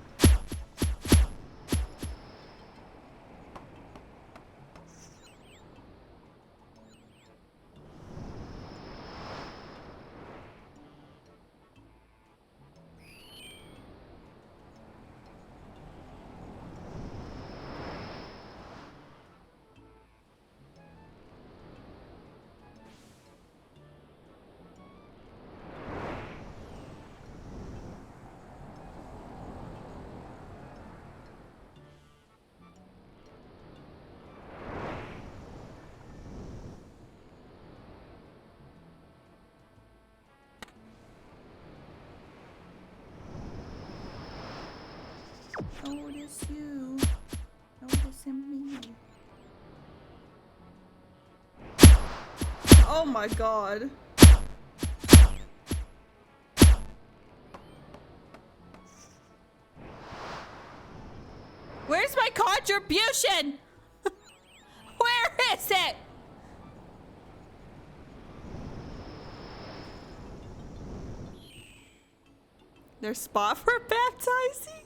Notice you. Noticing me. Oh my god. Where's my contribution? Where is it? Their spot for baptizing?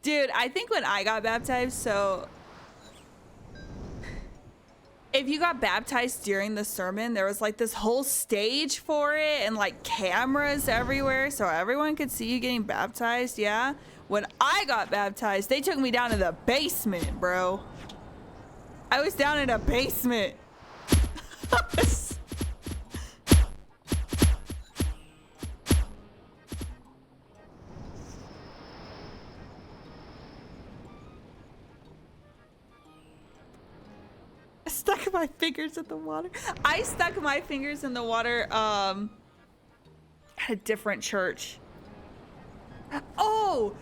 Dude, I think when I got baptized, so if you got baptized during the sermon, there was like this whole stage for it and like cameras everywhere so everyone could see you getting baptized, yeah? When I got baptized, they took me down to the basement, bro. I was down in a basement. Stuck my fingers in the water. I stuck my fingers in the water at a different church. Oh,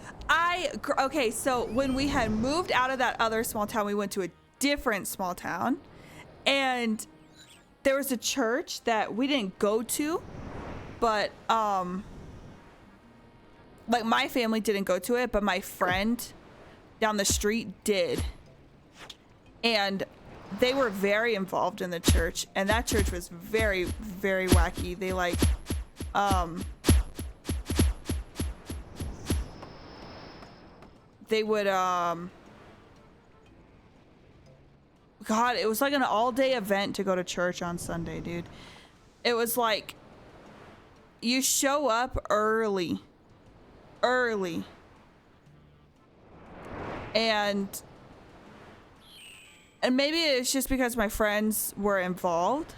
okay, so when we had moved out of that other small town, we went to a different small town, and there was a church that we didn't go to, but like my family didn't go to it, but my friend down the street did. And they were very involved in the church, and that church was very, very wacky. They like they would God, it was like an all-day event to go to church on Sunday, dude. It was like you show up early and maybe it's just because my friends were involved,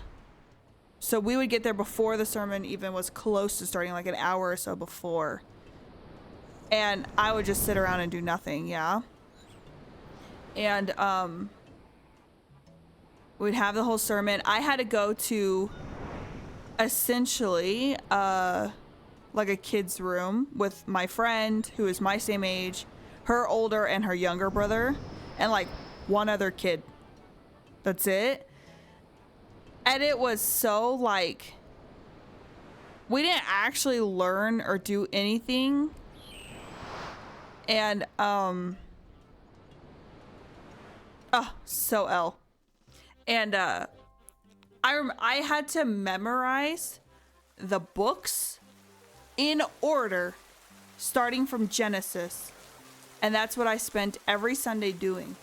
so we would get there before the sermon even was close to starting, like an hour or so before, and I would just sit around and do nothing, yeah. And we'd have the whole sermon. I had to go to essentially like a kid's room with my friend who is my same age, her older and her younger brother, and like one other kid. That's it. And it was so like, we didn't actually learn or do anything. And so L. And I had to memorize the books in order, starting from Genesis. And that's what I spent every Sunday doing.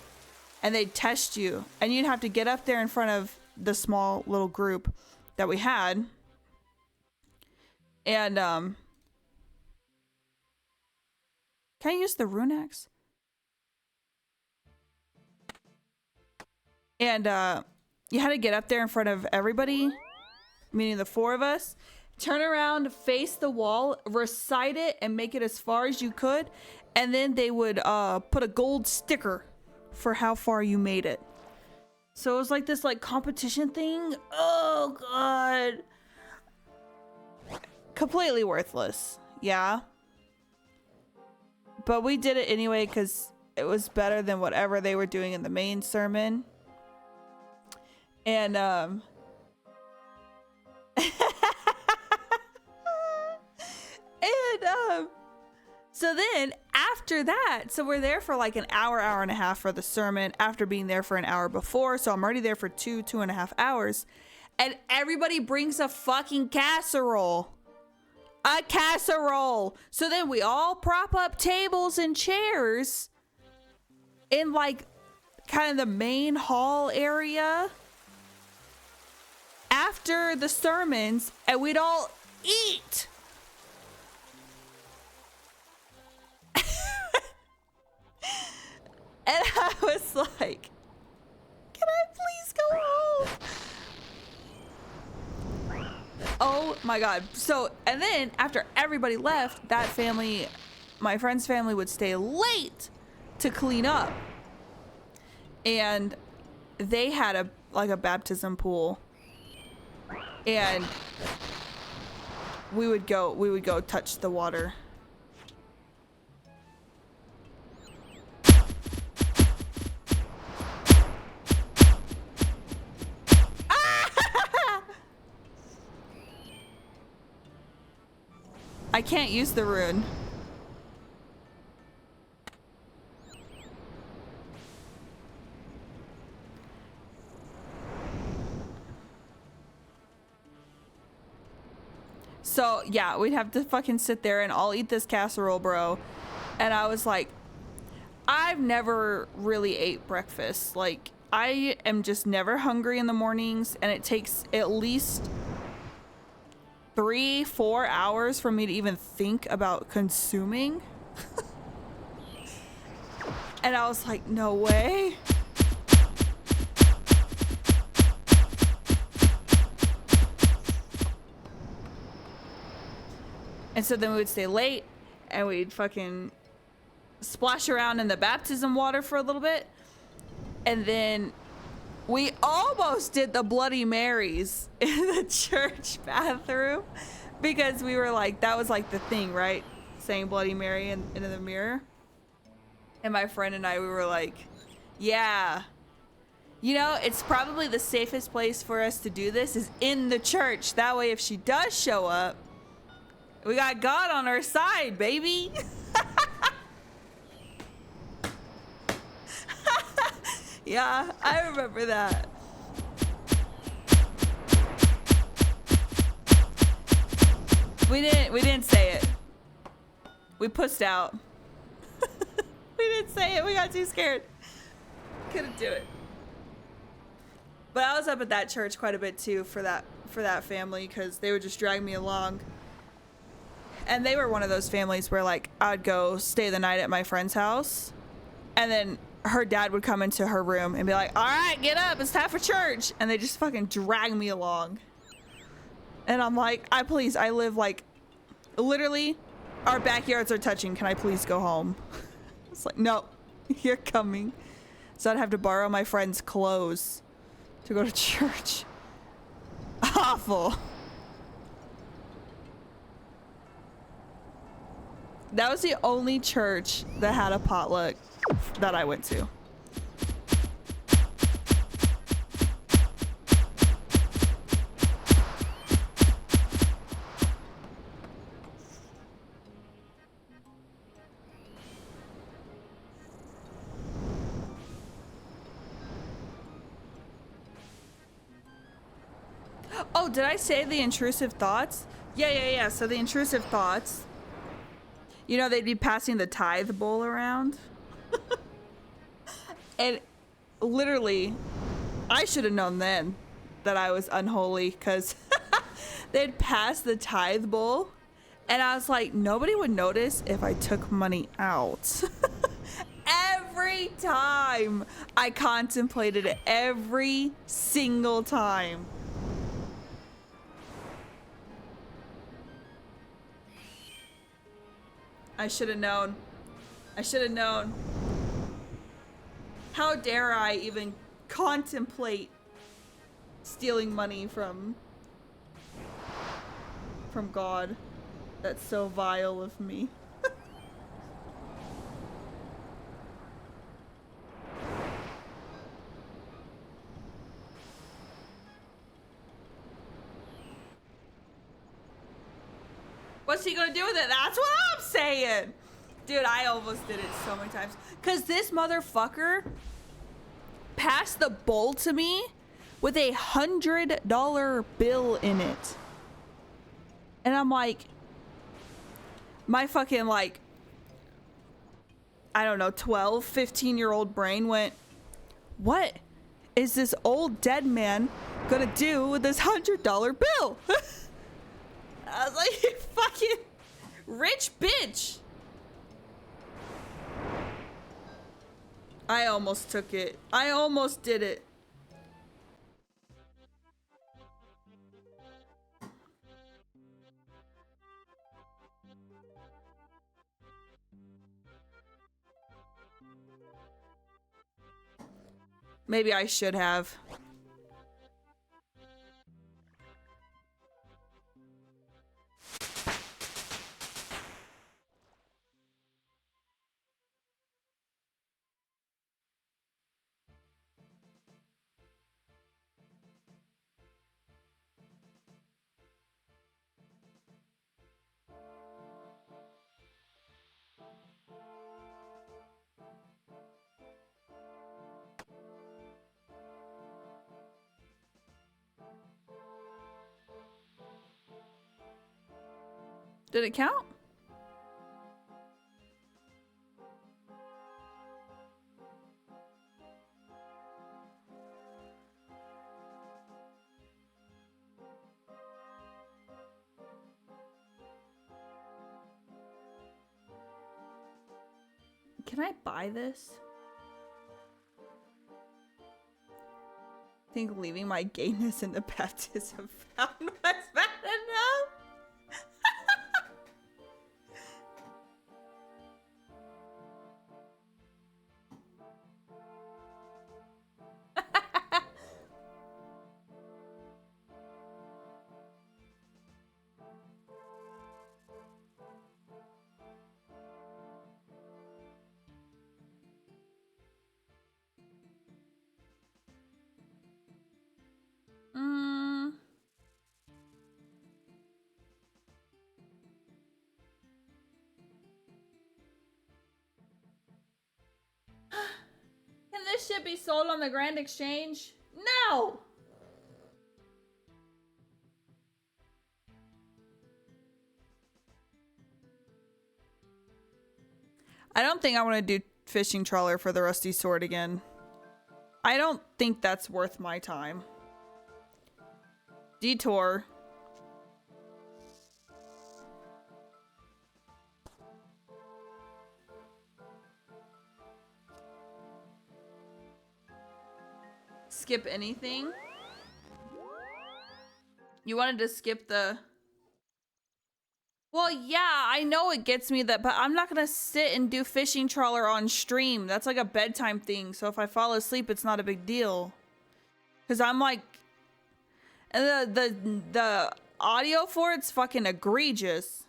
And they'd test you, and you'd have to get up there in front of the small little group that we had. And can I use the rune axe? And you had to get up there in front of everybody, meaning the four of us, turn around, face the wall, recite it, and make it as far as you could. And then they would put a gold sticker for how far you made it. So it was like this like competition thing. Oh god. Completely worthless. Yeah. But we did it anyway because it was better than whatever they were doing in the main sermon. And so then after that, so we're there for like an hour and a half for the sermon after being there for an hour before. So I'm already there for 2.5 hours. And everybody brings a fucking casserole. A casserole. So then we all prop up tables and chairs in like kind of the main hall area after the sermons, and we'd all eat. And I was like, can I please go home? Oh my god. So, and then after everybody left, that family, my friend's family, would stay late to clean up. And they had a baptism pool. And we would go touch the water. I can't use the rune. So yeah, we'd have to fucking sit there and I'll eat this casserole, bro. And I was like, I've never really ate breakfast. Like, I am just never hungry in the mornings, and it takes at least 3-4 hours for me to even think about consuming. And I was like, no way. And so then we would stay late and we'd fucking splash around in the baptism water for a little bit. And then we almost did the Bloody Marys in the church bathroom because we were like, that was like the thing, right? Saying Bloody Mary into the mirror. And my friend and I, we were like, yeah, you know, it's probably the safest place for us to do this is in the church. That way, if she does show up, we got God on our side, baby. Yeah, I remember that. We didn't say it. We pussed out. We didn't say it. We got too scared. Couldn't do it. But I was up at that church quite a bit too for that family because they would just drag me along. And they were one of those families where like I'd go stay the night at my friend's house, and then her dad would come into her room and be like, all right, get up, it's time for church. And they just fucking drag me along. And I'm like, I live like literally our backyards are touching. Can I please go home? It's like, no, you're coming. So I'd have to borrow my friend's clothes to go to church. Awful. That was the only church that had a potluck that I went to. Oh, did I say the intrusive thoughts? Yeah. So the intrusive thoughts, you know, they'd be passing the tithe bowl around. And literally, I should have known then that I was unholy, because they'd pass the tithe bowl and I was like, nobody would notice if I took money out. Every time I contemplated it, every single time. I should have known. I should have known. How dare I even contemplate stealing money from God? That's so vile of me. What's he gonna do with it? That's what I'm saying. Dude, I almost did it so many times. Cause this motherfucker passed the bowl to me with a $100 bill in it. And I'm like, my fucking like, I don't know, 12, 15-year-old brain went, what is this old dead man gonna do with this $100 bill? I was like, you fucking rich bitch. I almost took it. I almost did it. Maybe I should have. Did it count? Can I buy this? I think leaving my gayness in the baptism fountain was bad enough. Can this shit be sold on the Grand Exchange? No! I don't think I want to do fishing trawler for the rusty sword again. I don't think that's worth my time. Detour. Skip anything? You wanted to skip the... Well, yeah, I know it gets me that, but I'm not gonna sit and do fishing trawler on stream. That's like a bedtime thing, so if I fall asleep, it's not a big deal. Cause I'm like... And the audio for it's fucking egregious.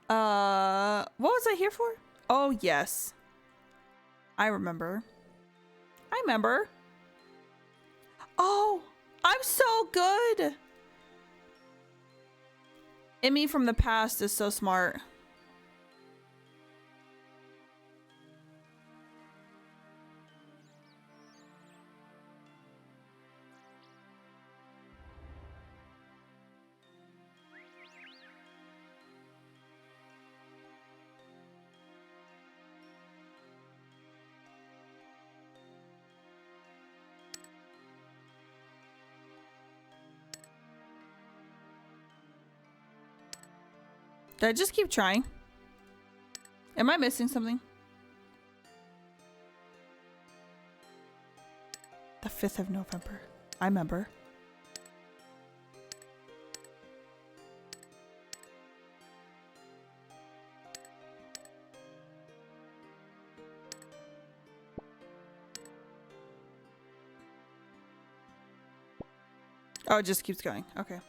What was I here for? Oh, yes. I remember. I remember. Oh, I'm so good. Emmy from the past is so smart. Did I just keep trying? Am I missing something? The 5th of November. I remember. Oh, it just keeps going. Okay.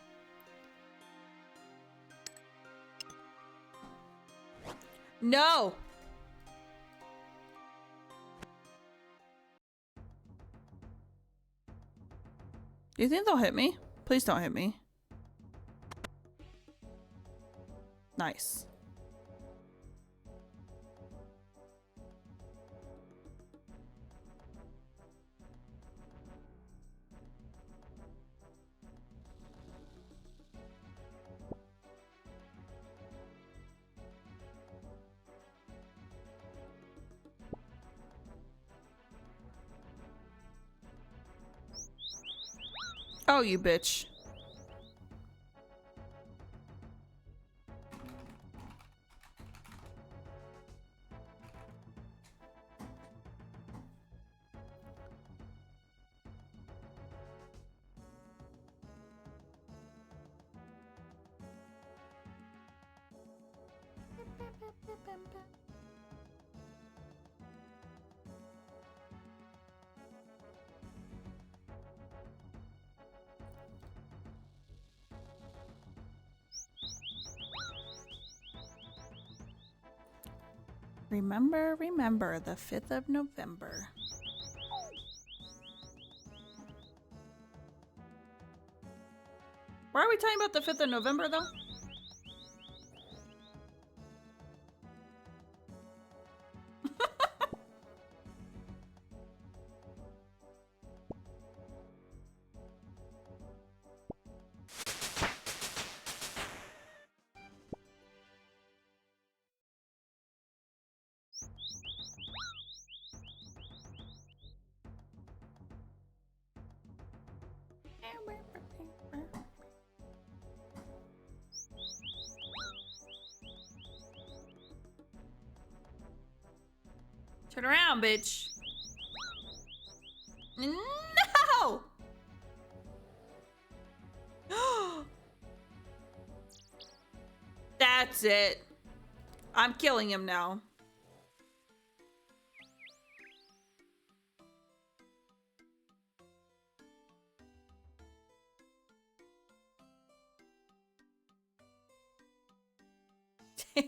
No! Do you think they'll hit me? Please don't hit me. Nice. Oh, you bitch. Remember the 5th of November. Why are we talking about the 5th of November though? Turn around, bitch. No! That's it. I'm killing him now. Why?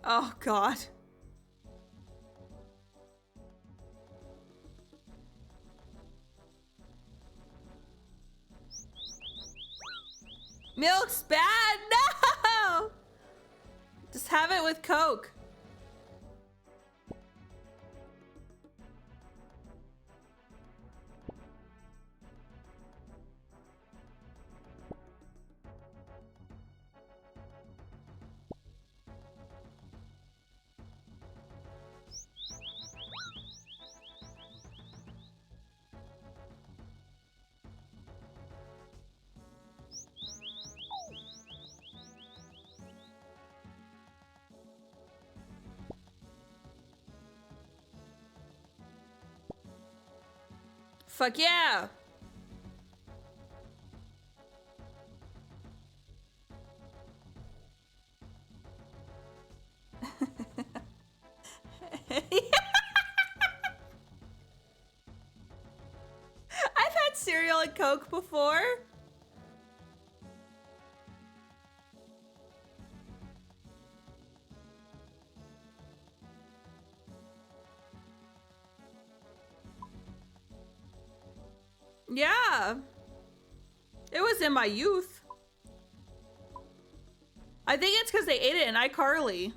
Oh, God. Milk's bad? No! Just have it with Coke. Fuck yeah! cereal and Coke before? Yeah. It was in my youth. I think it's because they ate it in iCarly.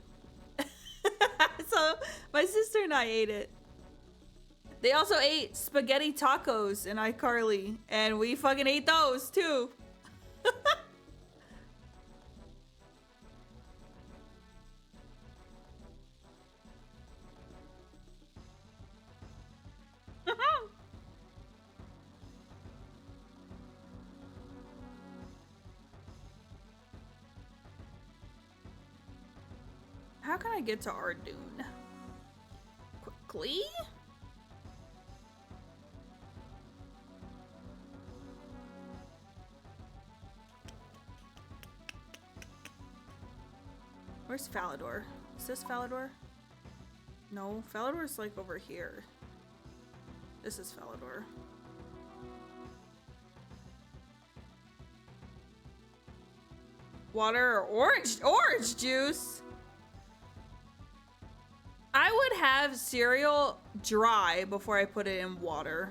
So my sister and I ate it. They also ate spaghetti tacos in iCarly, and we fucking ate those too. How can I get to Ardoon? Quickly? Where's Falador? Is this Falador? No, Falador's like over here. This is Falador. Water or orange juice? I would have cereal dry before I put it in water.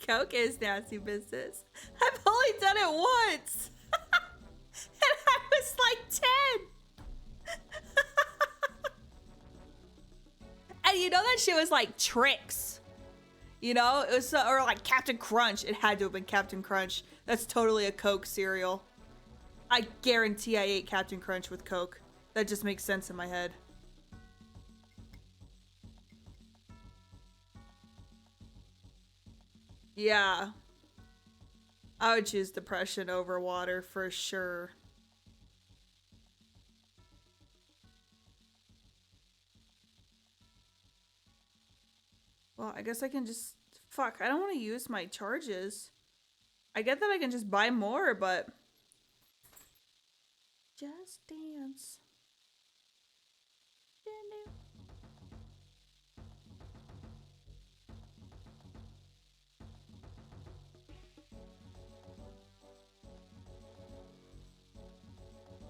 Coke is nasty business. I've only done it once. And I was like 10. And you know that shit was like tricks. You know, it was or like Captain Crunch. It had to have been Captain Crunch. That's totally a Coke cereal. I guarantee I ate Captain Crunch with Coke. That just makes sense in my head. Yeah. I would choose depression over water for sure. Well, I guess I can just... Fuck, I don't want to use my charges. I get that I can just buy more, but... Just Dance.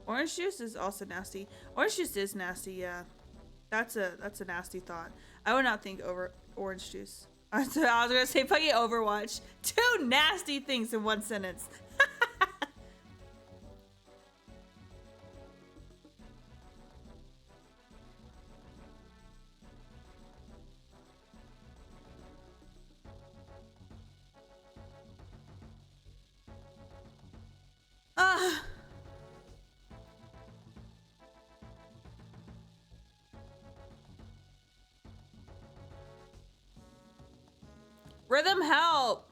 Orange juice is also nasty. Orange juice is nasty, yeah. That's a nasty thought. I would not think over orange juice. I was gonna say fucking Overwatch. Two nasty things in one sentence. Rhythm help.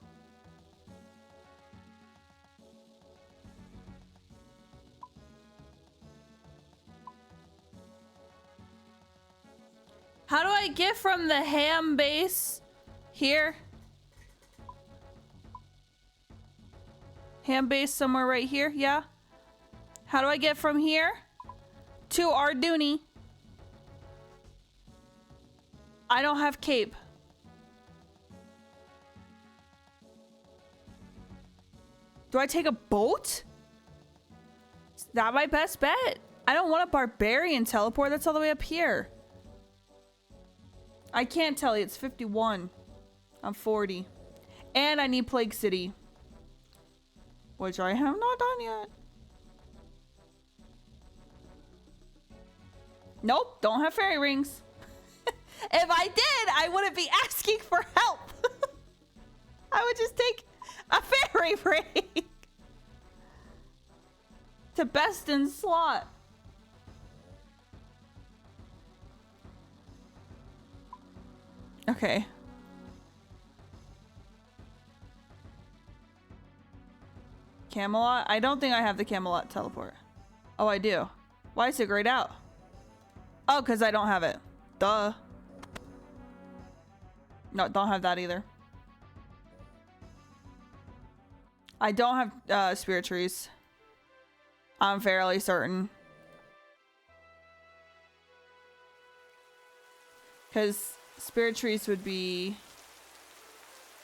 How do I get from the ham base here? Ham base somewhere right here, yeah? How do I get from here to Ardoony? I don't have cape. Do I take a boat? Is that my best bet? I don't want a barbarian teleport. That's all the way up here. I can't tell you. It's 51. I'm 40. And I need Plague City. Which I have not done yet. Nope. Don't have fairy rings. If I did, I wouldn't be asking for help. I would just take a fairy ring. To best in slot. Okay. Camelot? I don't think I have the Camelot teleport. Oh, I do. Why is it grayed out? Oh, because I don't have it. Duh. No, don't have that either. I don't have spirit trees. I'm fairly certain. Because Spirit Trees would be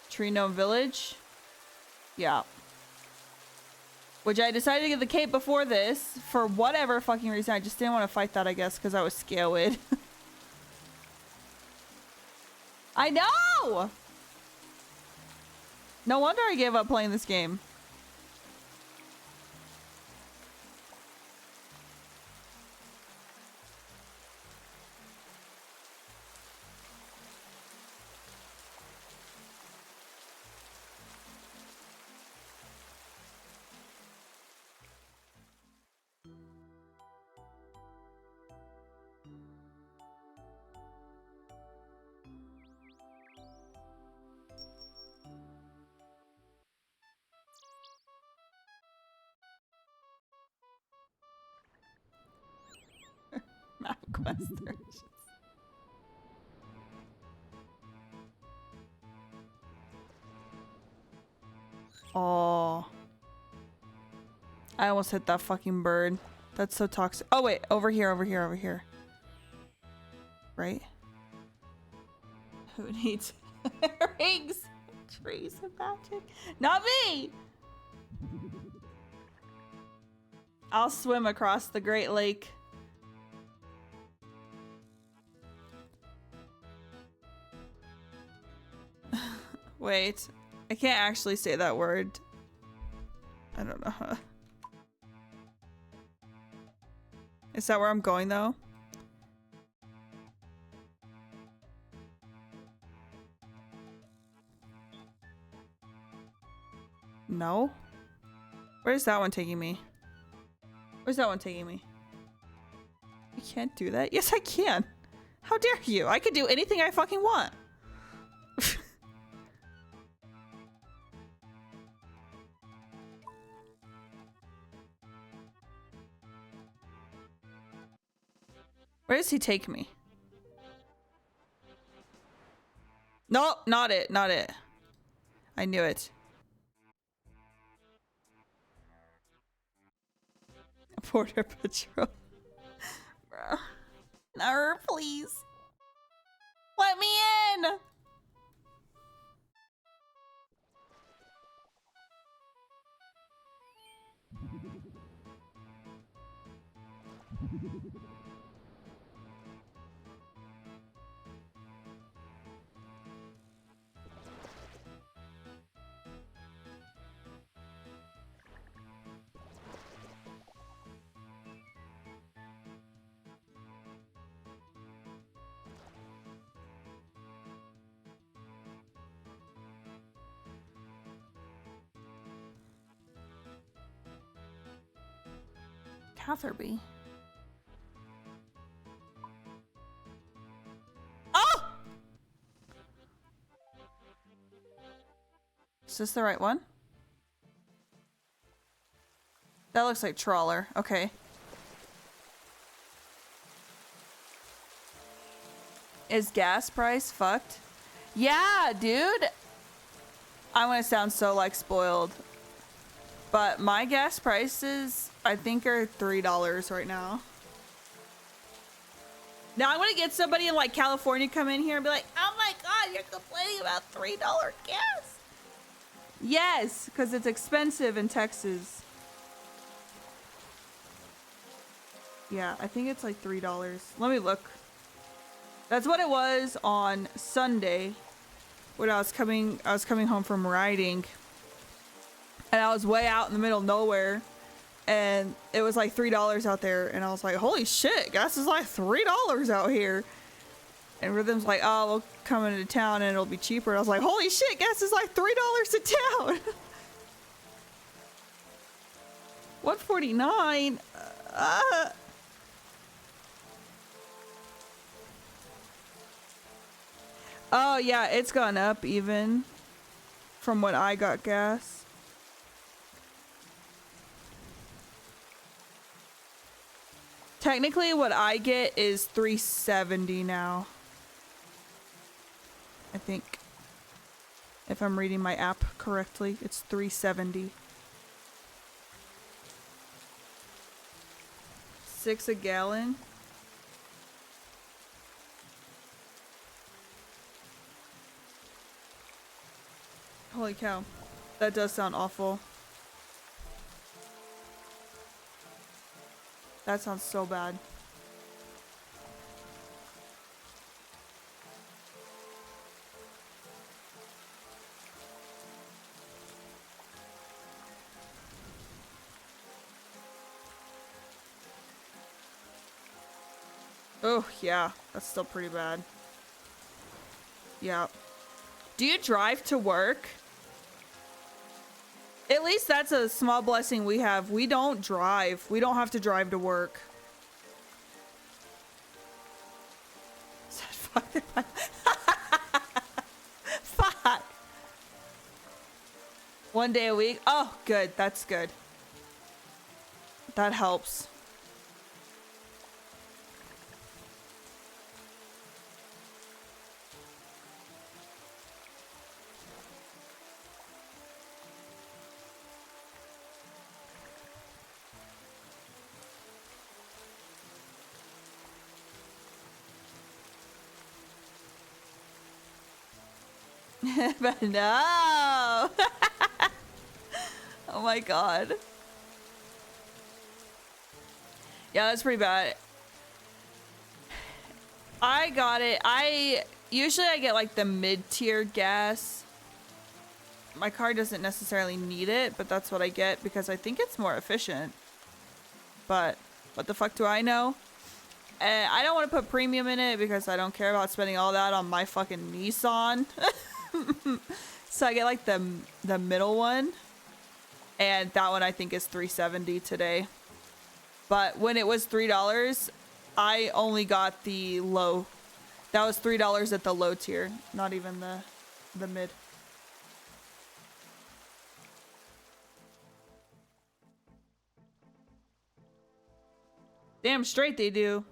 Tree Gnome Village. Yeah. Which I decided to get the cape before this for whatever fucking reason. I just didn't want to fight that, I guess, because I was scared. I know! No wonder I gave up playing this game. Map quest directions. Oh. I almost hit that fucking bird. That's so toxic. Oh wait, over here, over here, over here. Right? Who needs rings? Trees of magic. Not me! I'll swim across the Great Lake. Wait, I can't actually say that word. I don't know. Is that where I'm going though? No? Where's that one taking me? Where's that one taking me? You can't do that? Yes, I can. How dare you? I could do anything I fucking want. Where does he take me? No, not it, not it. I knew it. Border Patrol. Bro. No, please. Let me in! Catherby. Oh! Is this the right one? That looks like Trawler. Okay. Is gas price fucked? Yeah, dude. I'm gonna sound so like spoiled. But my gas prices, I think, are $3 right now. Now I'm gonna get somebody in like California come in here and be like, oh my god, you're complaining about $3 gas. Yes, because it's expensive in Texas. Yeah, I think it's like $3. Let me look. That's what it was on Sunday when I was coming home from riding. And I was way out in the middle of nowhere, and it was like $3 out there, and I was like, holy shit, gas is like $3 out here. And Rhythm's like, oh, we'll come into town and it'll be cheaper. And I was like, holy shit, gas is like $3 a town. 149. Oh yeah, it's gone up even from when I got gas. Technically, what I get is $3.70 now. I think. If I'm reading my app correctly, it's $3.70. 6 a gallon. Holy cow. That does sound awful. That sounds so bad. Oh, yeah. That's still pretty bad. Yeah. Do you drive to work? At least that's a small blessing we have. We don't drive. We don't have to drive to work. Fuck. One day a week? Oh, good. That's good. That helps. But no. Oh my god. Yeah, that's pretty bad. I got it. Usually I get like the mid-tier gas. My car doesn't necessarily need it, but that's what I get because I think it's more efficient. But what the fuck do I know? And I don't want to put premium in it because I don't care about spending all that on my fucking Nissan. So I get like the middle one, and that one I think is $3.70 today. But when it was $3, I only got the low. That was $3 at the low tier, not even the mid. Damn straight they do.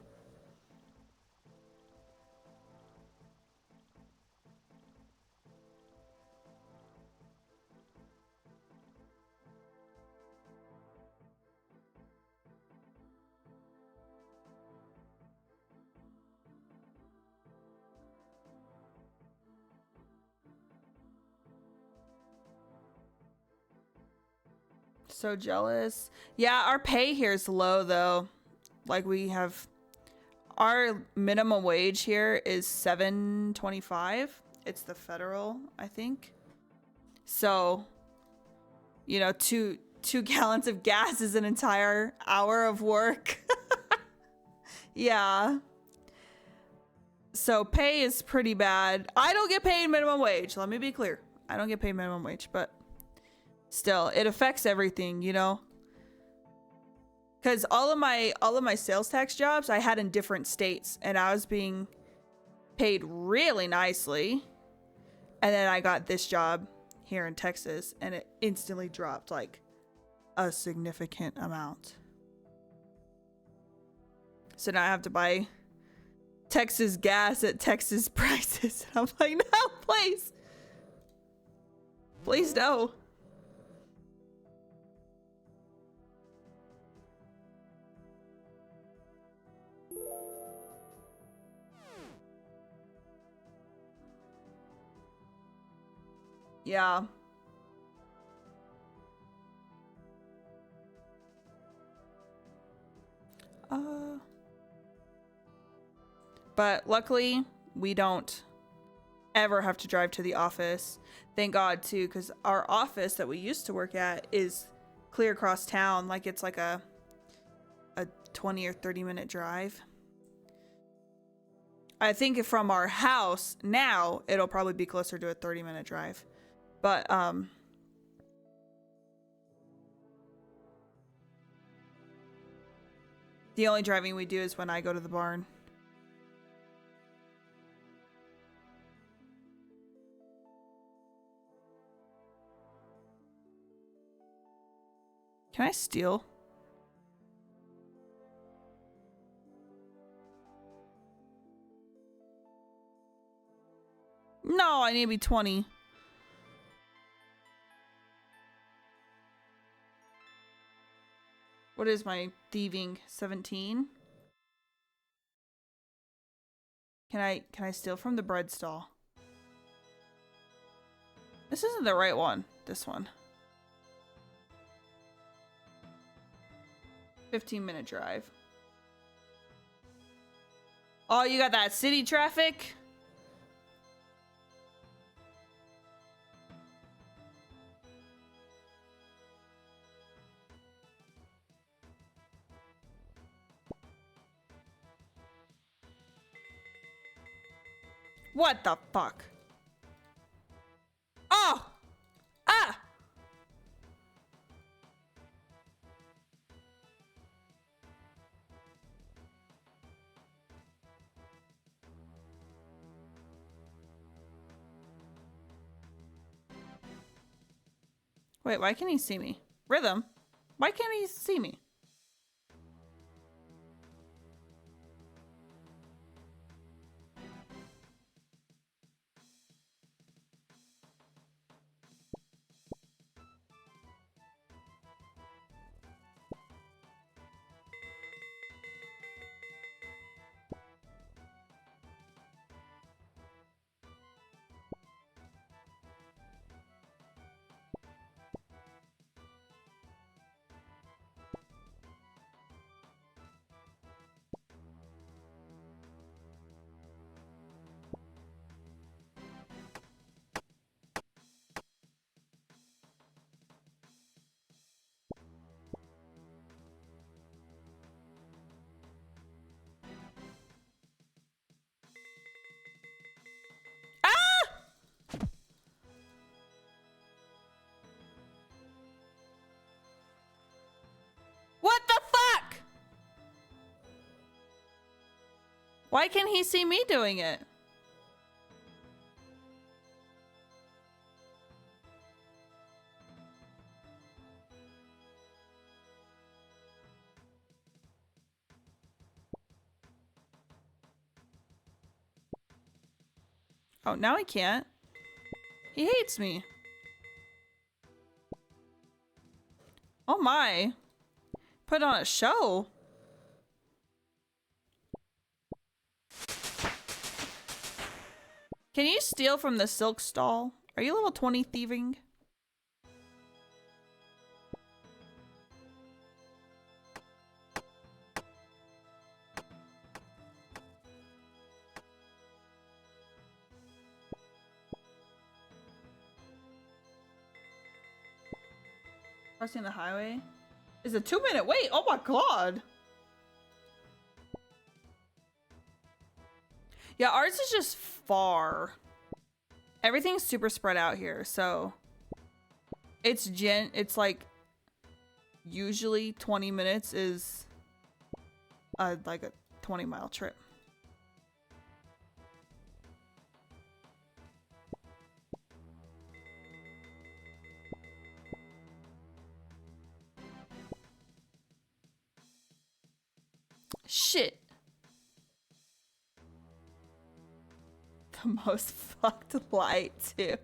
So jealous. Yeah, our pay here is low though. Like we have our minimum wage here is $7.25. It's the federal, I think. So, you know, two gallons of gas is an entire hour of work. Yeah. So pay is pretty bad. I don't get paid minimum wage. Let me be clear. I don't get paid minimum wage, but still, it affects everything, you know? Because all of my sales tax jobs I had in different states, and I was being paid really nicely. And then I got this job here in Texas, and it instantly dropped like a significant amount. So now I have to buy Texas gas at Texas prices. And I'm like, no, please. Please no. Yeah. But luckily, we don't ever have to drive to the office. Thank God, too, because our office that we used to work at is clear across town. Like, it's like a 20 or 30-minute drive. I think from our house now, it'll probably be closer to a 30-minute drive. But, the only driving we do is when I go to the barn. Can I steal? No, I need to be 20. What is my thieving? 17? Can I steal from the bread stall? This isn't the right one. This one. 15-minute drive. Oh, you got that city traffic? What the fuck? Oh! Ah! Wait, why can't he see me? Rhythm? Why can't he see me? What the fuck? Why can't he see me doing it? Oh, now he can't. He hates me. Oh my. Put on a show. Can you steal from the silk stall? Are you level 20 thieving? Crossing the highway is a 2-minute wait. Oh my god. Yeah, ours is just far. Everything's super spread out here, so it's like usually 20 minutes is like a 20-mile trip. Shit. The most fucked light, too.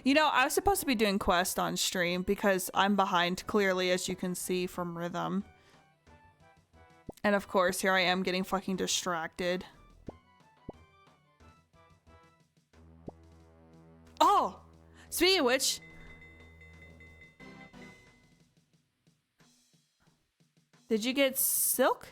You know, I was supposed to be doing quest on stream because I'm behind, clearly, as you can see from Rhythm. And of course, here I am getting fucking distracted. Oh! Speaking of which... Did you get silk?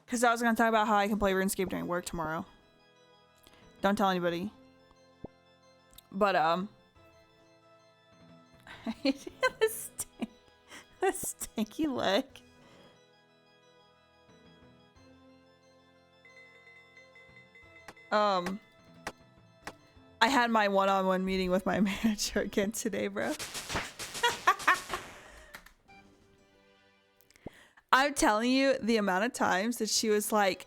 Because I was going to talk about how I can play RuneScape during work tomorrow. Don't tell anybody. But, the stinky leg. I had my one-on-one meeting with my manager again today, bro. I'm telling you the amount of times that she was like,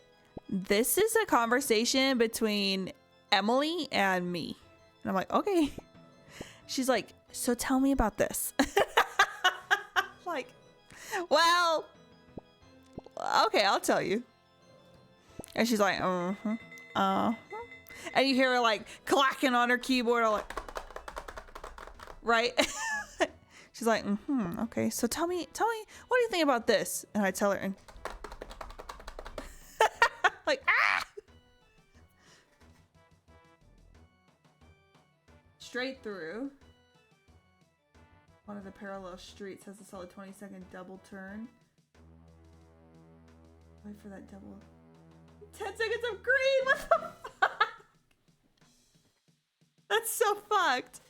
this is a conversation between Emily and me. And I'm like, okay. She's like, so tell me about this. Like, well, okay, I'll tell you. And she's like, uh-huh, uh-huh. And you hear her like clacking on her keyboard, all like, right? She's like, okay. So tell me, what do you think about this? And I tell her, and like, ah! Straight through. One of the parallel streets has a solid 20-second double turn. Wait for that double. 10 seconds of green! What the fuck? That's so fucked.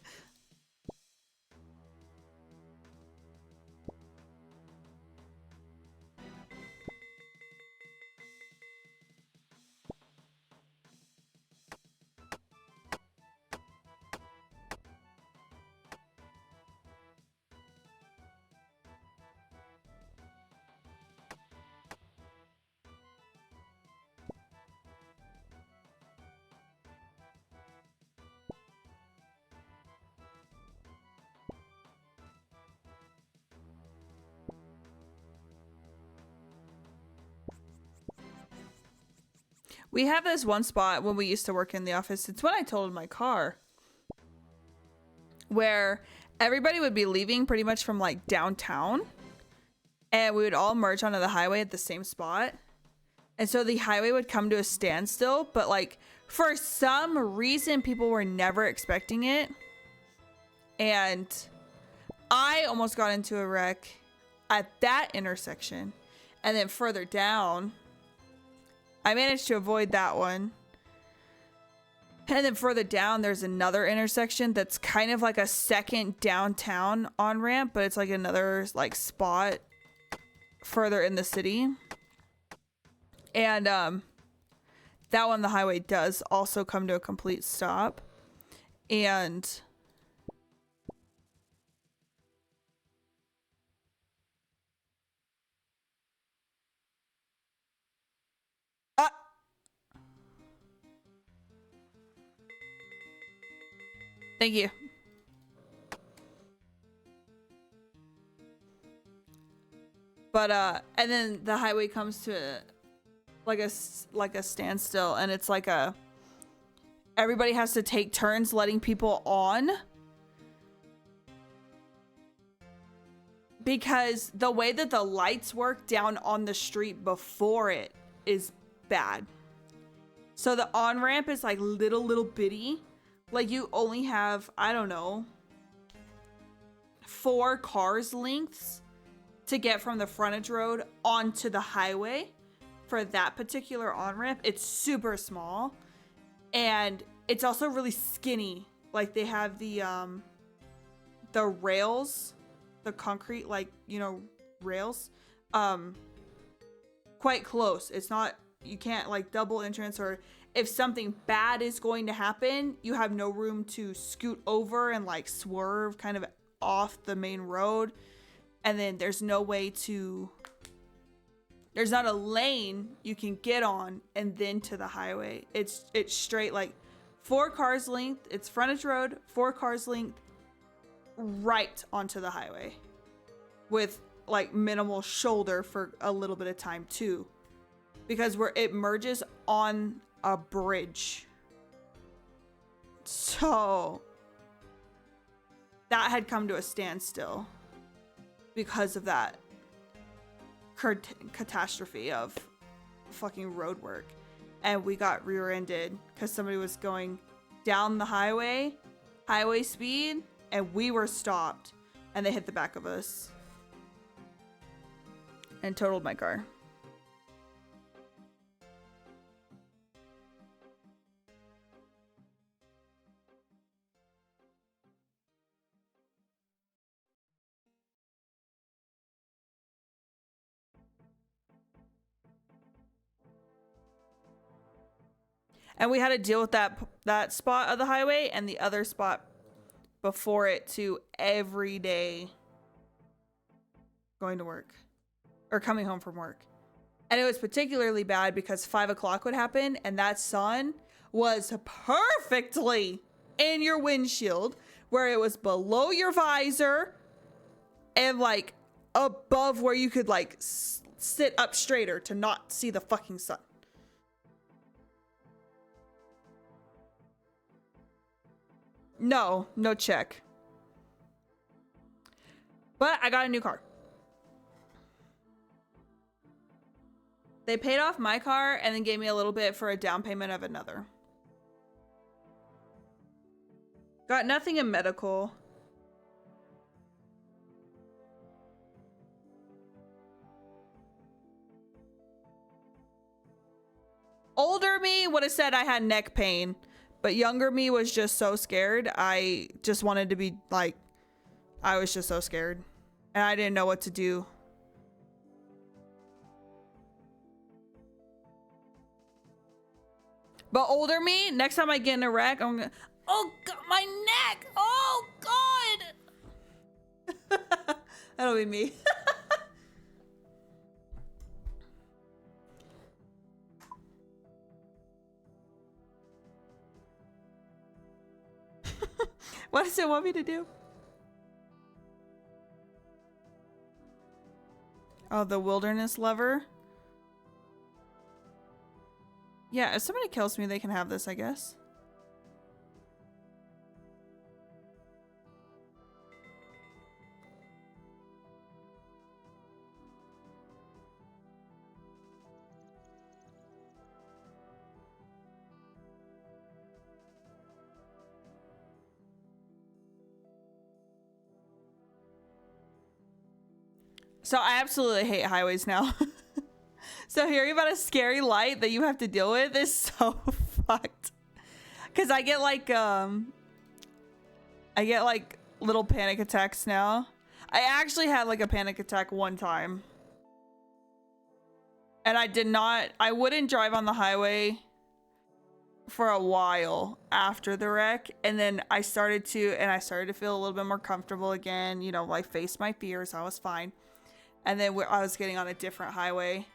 We have this one spot when we used to work in the office. It's when I totaled my car, where everybody would be leaving pretty much from like downtown, and we would all merge onto the highway at the same spot. And so the highway would come to a standstill, but like for some reason people were never expecting it. And I almost got into a wreck at that intersection. And then further down, I managed to avoid that one. And then further down, there's another intersection that's kind of like a second downtown on-ramp, but it's like another like spot further in the city. And that one, the highway does also come to a complete stop. And thank you. But and then the highway comes to like a standstill, and it's like everybody has to take turns letting people on, because the way that the lights work down on the street before it is bad. So the on-ramp is like little bitty. Like you only have, I don't know, 4 cars lengths to get from the frontage road onto the highway for that particular on-ramp. It's super small, and it's also really skinny. Like they have the rails, the concrete, like, you know, rails, quite close. It's not, you can't like double entrance, or if something bad is going to happen, you have no room to scoot over and like swerve kind of off the main road. And then there's no way to, there's not a lane you can get on and then to the highway. It's straight like 4 cars length. It's frontage road, 4 cars length right onto the highway with like minimal shoulder for a little bit of time too, because it merges on a bridge. So that had come to a standstill because of that catastrophe of fucking road work. And we got rear-ended because somebody was going down the highway speed, and we were stopped, and they hit the back of us and totaled my car. And we had to deal with that spot of the highway and the other spot before it too every day going to work or coming home from work. And it was particularly bad because 5 o'clock would happen, and that sun was perfectly in your windshield, where it was below your visor and like above where you could like sit up straighter to not see the fucking sun. No check. But I got a new car. They paid off my car and then gave me a little bit for a down payment of another. Got nothing in medical. Older me would have said I had neck pain, but younger me was just so scared. I just wanted to be like, I was just so scared and I didn't know what to do. But older me, next time I get in a wreck, I'm gonna, oh God, my neck, oh God. That'll be me. What does it want me to do? Oh, the wilderness lover. Yeah, if somebody kills me, they can have this, I guess. So I absolutely hate highways now. So hearing about a scary light that you have to deal with is so fucked. Cause I get like little panic attacks now. I actually had like a panic attack one time. And I wouldn't drive on the highway for a while after the wreck. And then I started to feel a little bit more comfortable again. You know, I faced my fears. I was fine. And then I was getting on a different highway.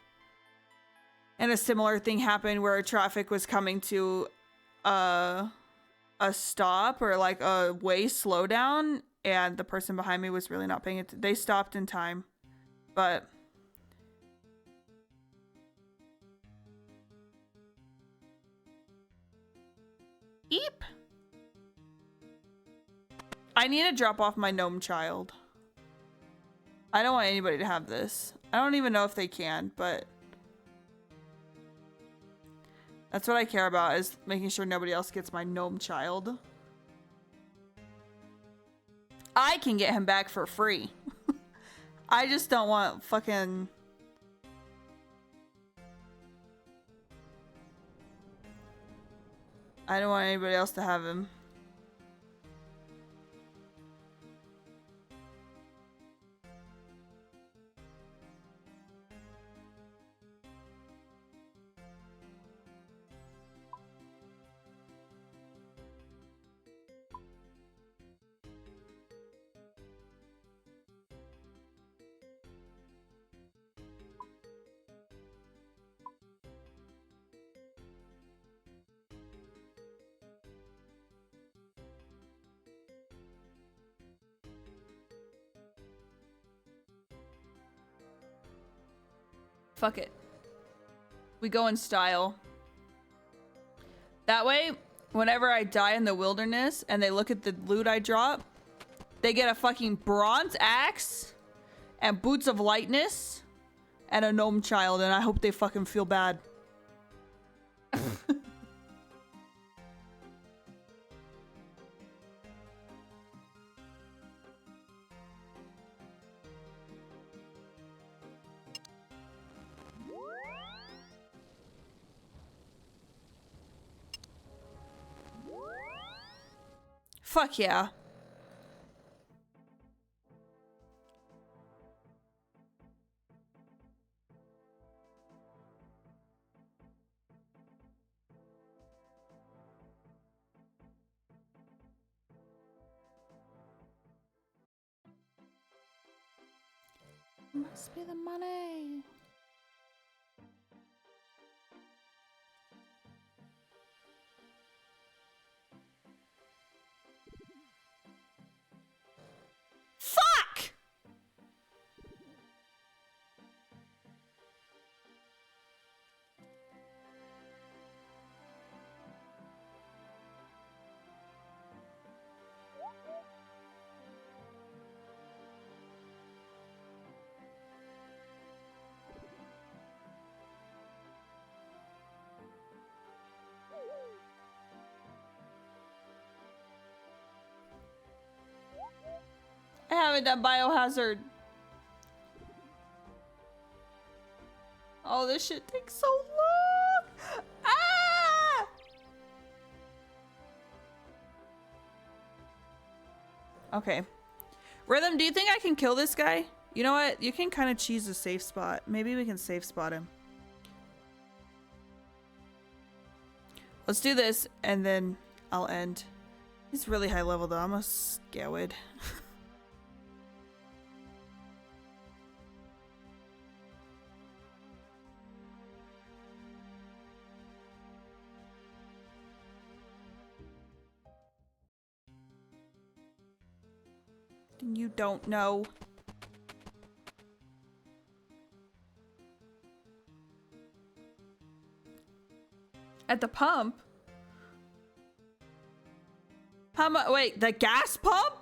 And a similar thing happened where traffic was coming to a stop or like a way slowdown. And the person behind me was really not paying it. They stopped in time. But eep. I need to drop off my gnome child. I don't want anybody to have this. I don't even know if they can, but that's what I care about, is making sure nobody else gets my gnome child. I can get him back for free. I just don't want fucking... I don't want anybody else to have him. Fuck it. We go in style. That way, whenever I die in the wilderness and they look at the loot I drop, they get a fucking bronze axe and boots of lightness and a gnome child, and I hope they fucking feel bad. Fuck yeah. Must be the money. Fuck! damn it, that biohazard. Oh, this shit takes so long. Ah! Okay. Rhythm, do you think I can kill this guy? You know what? You can kind of choose a safe spot. Maybe we can safe spot him. Let's do this, and then I'll end. He's really high level, though. I'm a scowid. You don't know. At the pump? How much? Wait, the gas pump?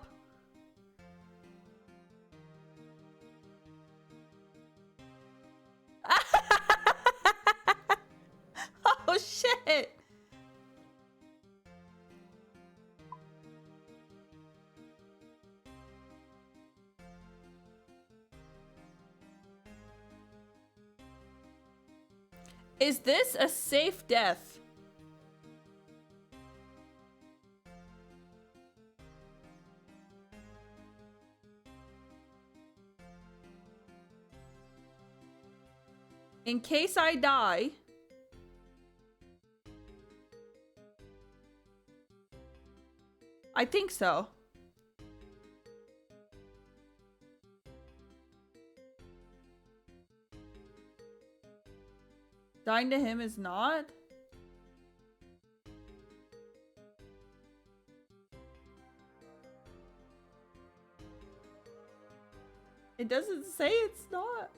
Oh shit. Is this a safe death? In case I die. I think so. Dying to him is not? It doesn't say it's not.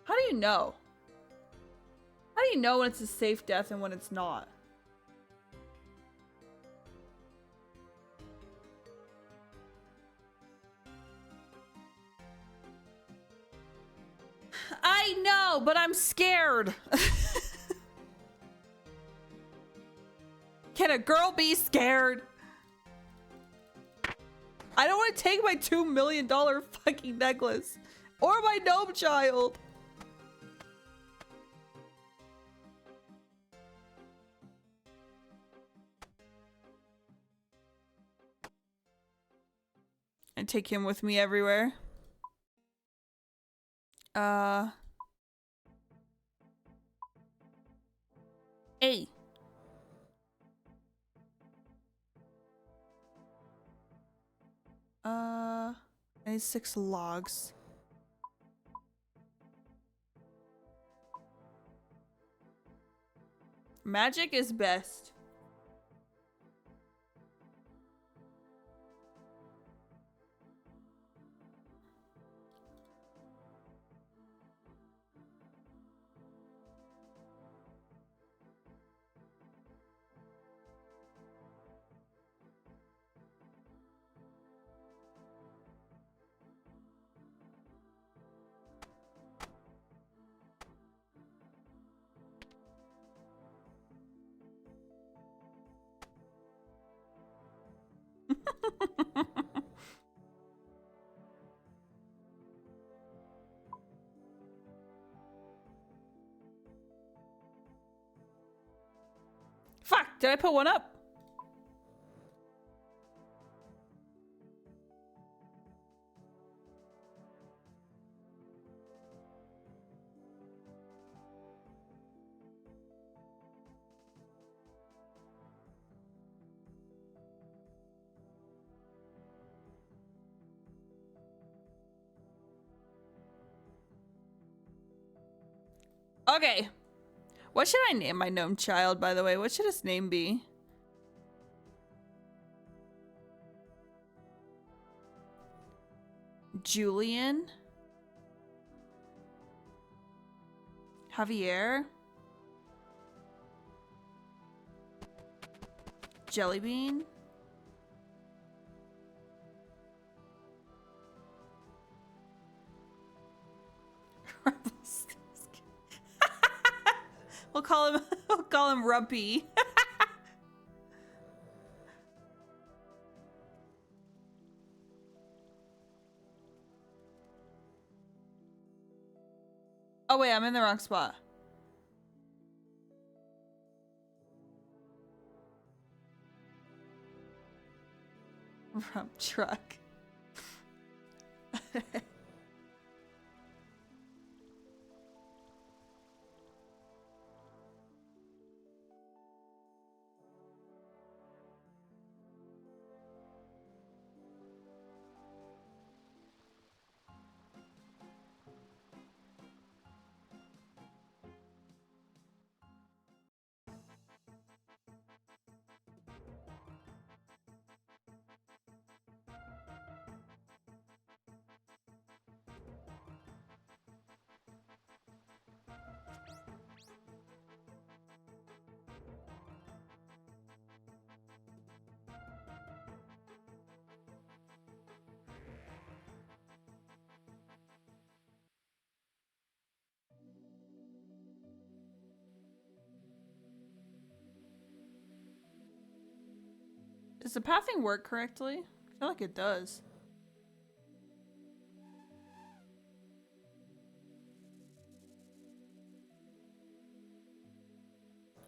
How do you know? How do you know when it's a safe death and when it's not? I know, but I'm scared. Can a girl be scared? I don't want to take my $2 million fucking necklace. Or my gnome child. And take him with me everywhere. Hey. I need 6 logs. Magic is best. Fuck, did I put one up? Okay. What should I name my gnome child, by the way? What should his name be? Julian? Javier? Jellybean? we'll call him Rumpy. Oh wait, I'm in the wrong spot. From truck. Does the pathing work correctly? I feel like it does.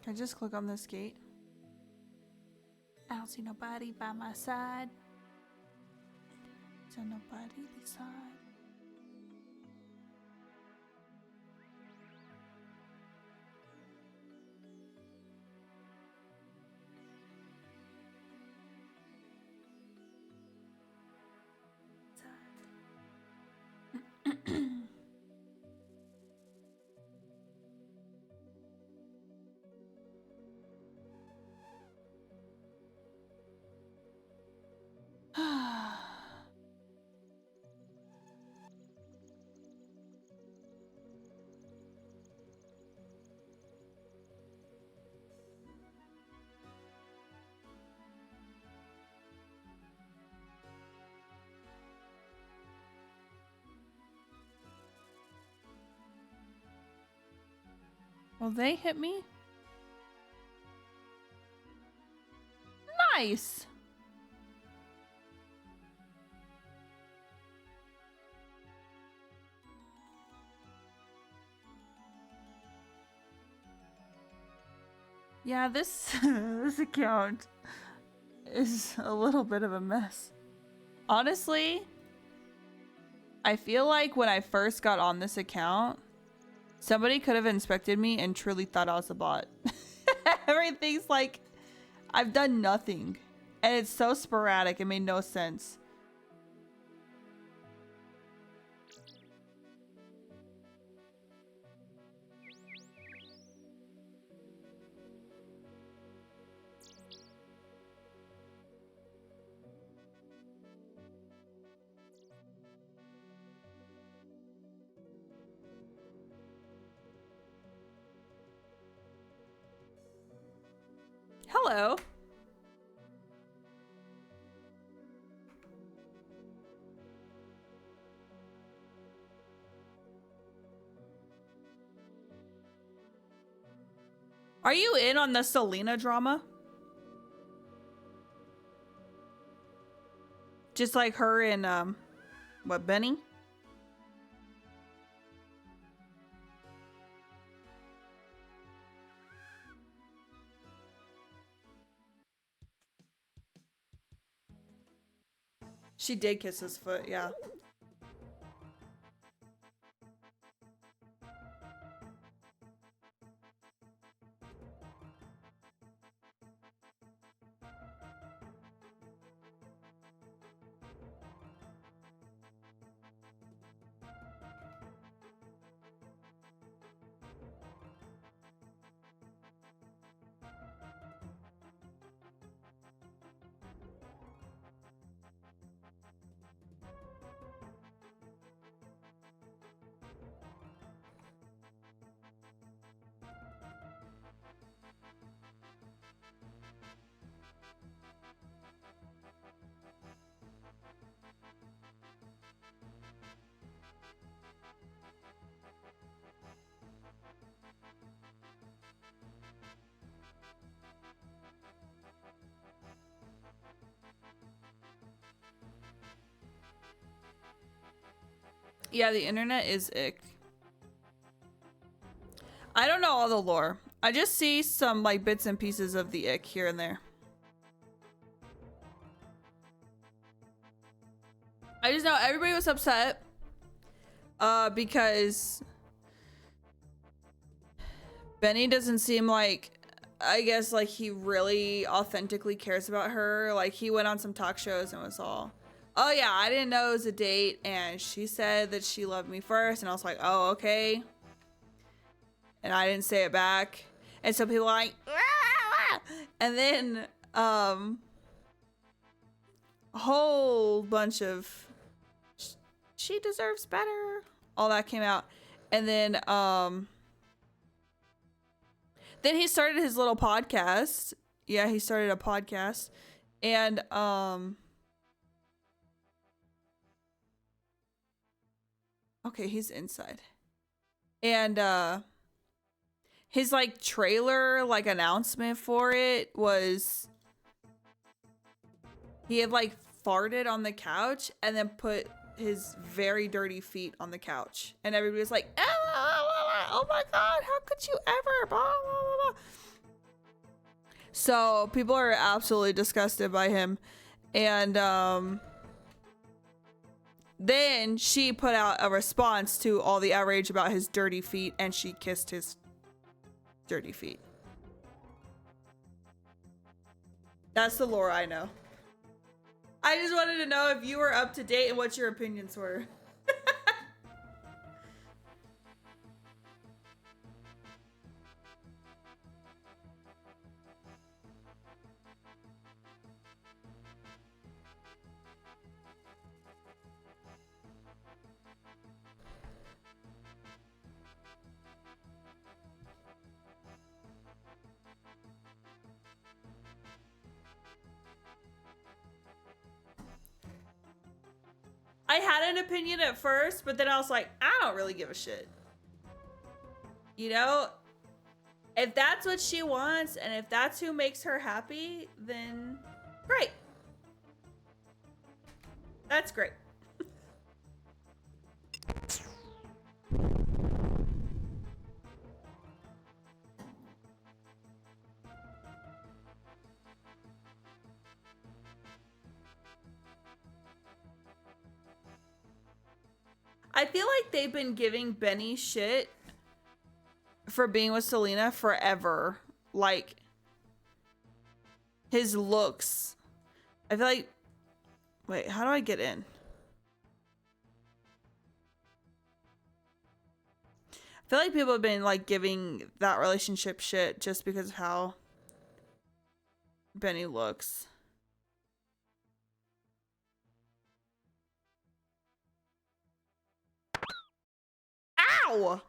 Can I just click on this gate? I don't see nobody by my side. So nobody beside. Will they hit me? Nice! Yeah, this this account is a little bit of a mess. Honestly, I feel like when I first got on this account, somebody could have inspected me and truly thought I was a bot. Everything's like, I've done nothing. And it's so sporadic, it made no sense. Hello. Are you in on the Selena drama? Just like her and, what, Benny? She did kiss his foot, yeah. Yeah, the internet is ick. all the lore. I just see some like bits and pieces of the ick here and there. I just know everybody was upset because Benny doesn't seem like, I guess, like he really authentically cares about her. Like he went on some talk shows and was all, oh yeah, I didn't know it was a date and she said that she loved me first, and I was like, oh, okay. And I didn't say it back. And so people were like, ah! And then a whole bunch of she deserves better, all that came out. And then he started his little podcast. Yeah, he started a podcast. And okay, he's inside. And his like trailer like announcement for it was he had like farted on the couch and then put his very dirty feet on the couch, and everybody was like, oh my god, how could you ever, blah, blah, blah, blah. So people are absolutely disgusted by him. And then she put out a response to all the outrage about his dirty feet, and she kissed his dirty feet. That's the lore I know. I just wanted to know if you were up to date and what your opinions were. I had an opinion at first, but then I was like, I don't really give a shit. You know, if that's what she wants and if that's who makes her happy, then great. That's great. I feel like they've been giving Benny shit for being with Selena forever. Like, his looks. I feel like... Wait, how do I get in? I feel like people have been, like, giving that relationship shit just because of how Benny looks. Ow!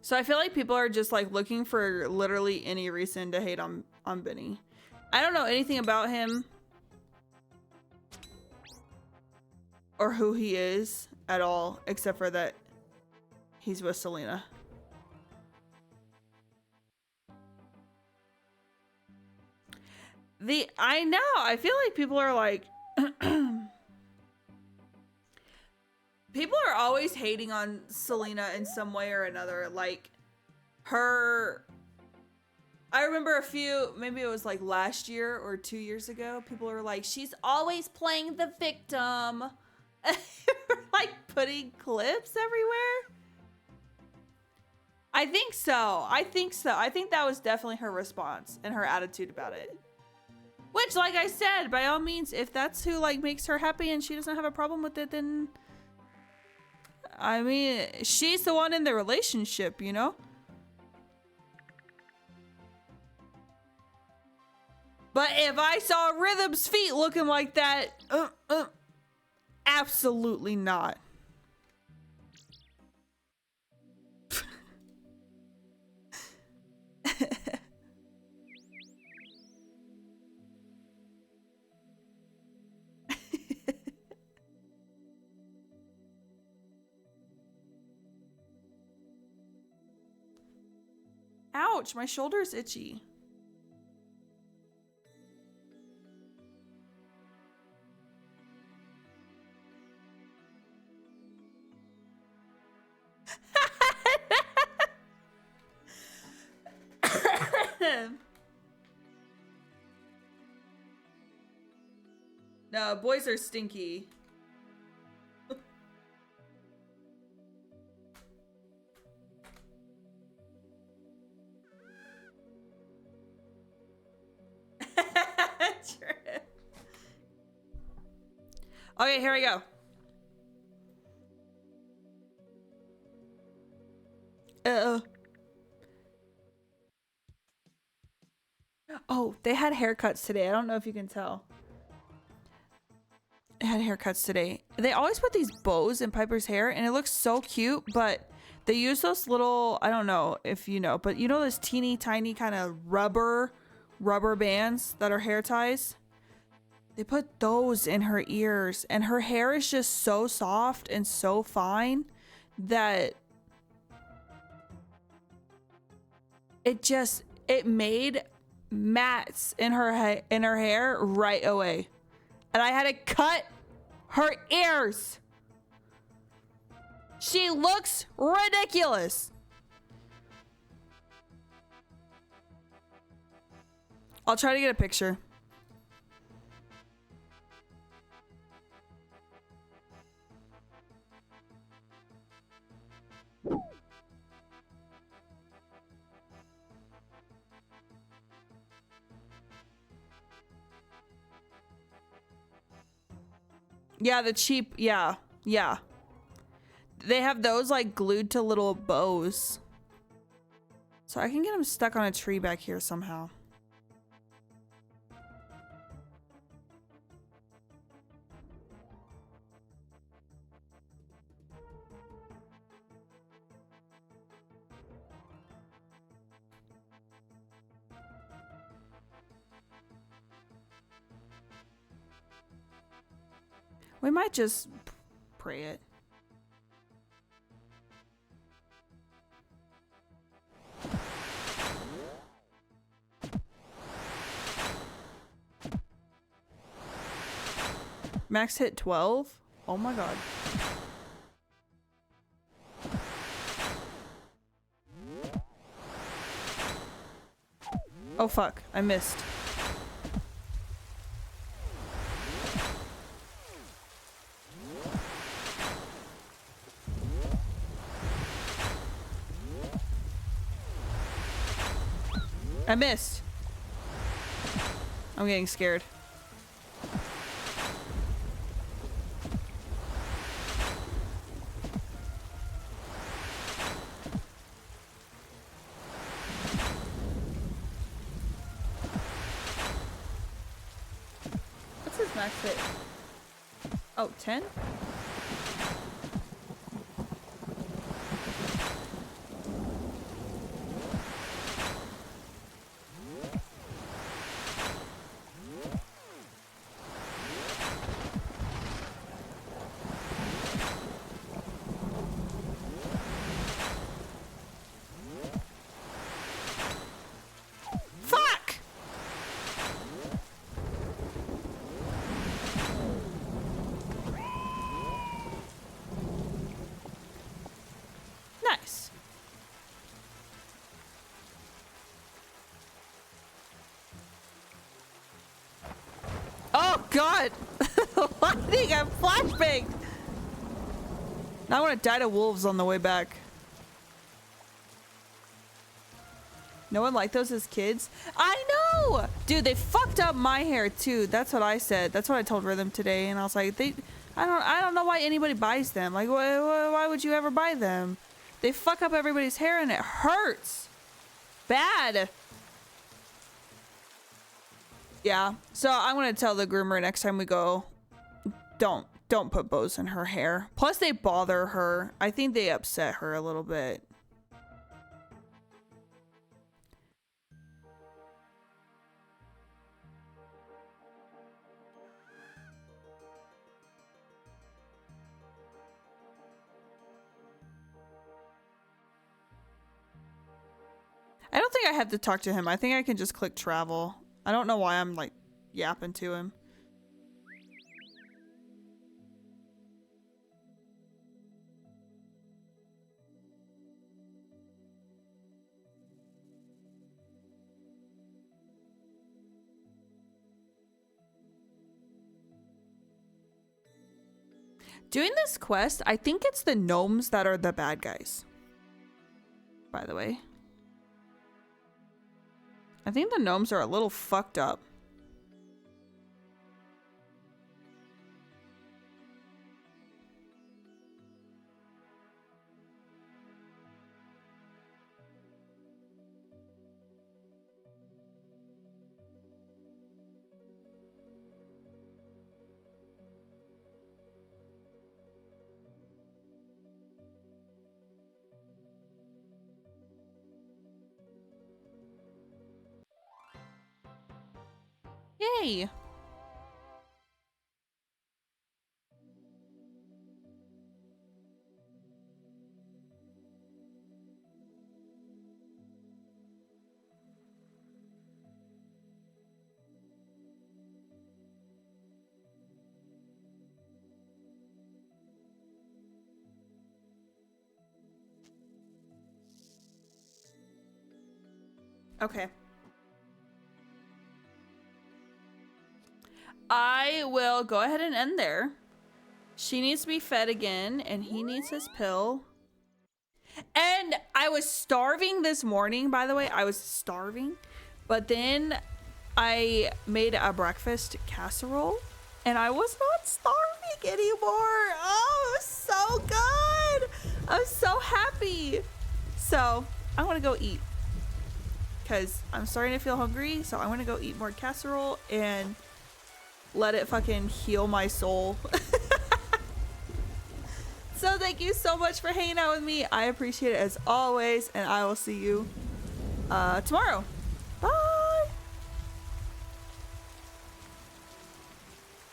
So I feel like people are just like looking for literally any reason to hate on Benny. I don't know anything about him or who he is at all, except for that he's with Selena. I know, I feel like people are like, people are always hating on Selena in some way or another. Like her, I remember a few, maybe it was like last year or 2 years ago, people were like, she's always playing the victim. Like putting clips everywhere. I think so. I think that was definitely her response and her attitude about it. Which, like I said, by all means, if that's who like makes her happy and she doesn't have a problem with it, then I mean, she's the one in the relationship, you know? But if I saw Rhythm's feet looking like that, absolutely not. Ouch, my shoulder's itchy. No, boys are stinky. Okay, here we go. Oh, they had haircuts today. I don't know if you can tell. They had haircuts today. They always put these bows in Piper's hair, and it looks so cute, but they use those little, I don't know if you know, but you know those teeny tiny kind of rubber bands that are hair ties? They put those in her ears, and her hair is just so soft and so fine that it made mats in her hair right away. And I had to cut her ears. She looks ridiculous. I'll try to get a picture. Yeah, the cheap, yeah. They have those like glued to little bows. So I can get them stuck on a tree back here somehow. We might just pray it. Max hit 12? Oh my god. Oh fuck, I missed. I missed. I'm getting scared. What's his max hit? Oh, 10? God! Why did he get flashbanged? Now I want to die to wolves on the way back. No one liked those as kids? I know! Dude, they fucked up my hair too. That's what I said. That's what I told Rhythm today. And I was like, I don't know why anybody buys them. Like, why would you ever buy them? They fuck up everybody's hair and it hurts. Bad. Yeah, so I'm gonna tell the groomer next time we go, don't put bows in her hair. Plus they bother her. I think they upset her a little bit. I don't think I I have to talk to him. I think I can just click travel. I don't know why I'm like yapping to him. Doing this quest, I think it's the gnomes that are the bad guys. By the way. I think the gnomes are a little fucked up. Yay! Okay. I will go ahead and end there. She needs to be fed again, and he needs his pill. And I was starving this morning, by the way. I was starving. But then I made a breakfast casserole, and I was not starving anymore. Oh, it was so good. I was so happy. So I want to go eat because I'm starting to feel hungry. So I want to go eat more casserole and let it fucking heal my soul. So thank you so much for hanging out with me. I appreciate it as always, and I will see you tomorrow.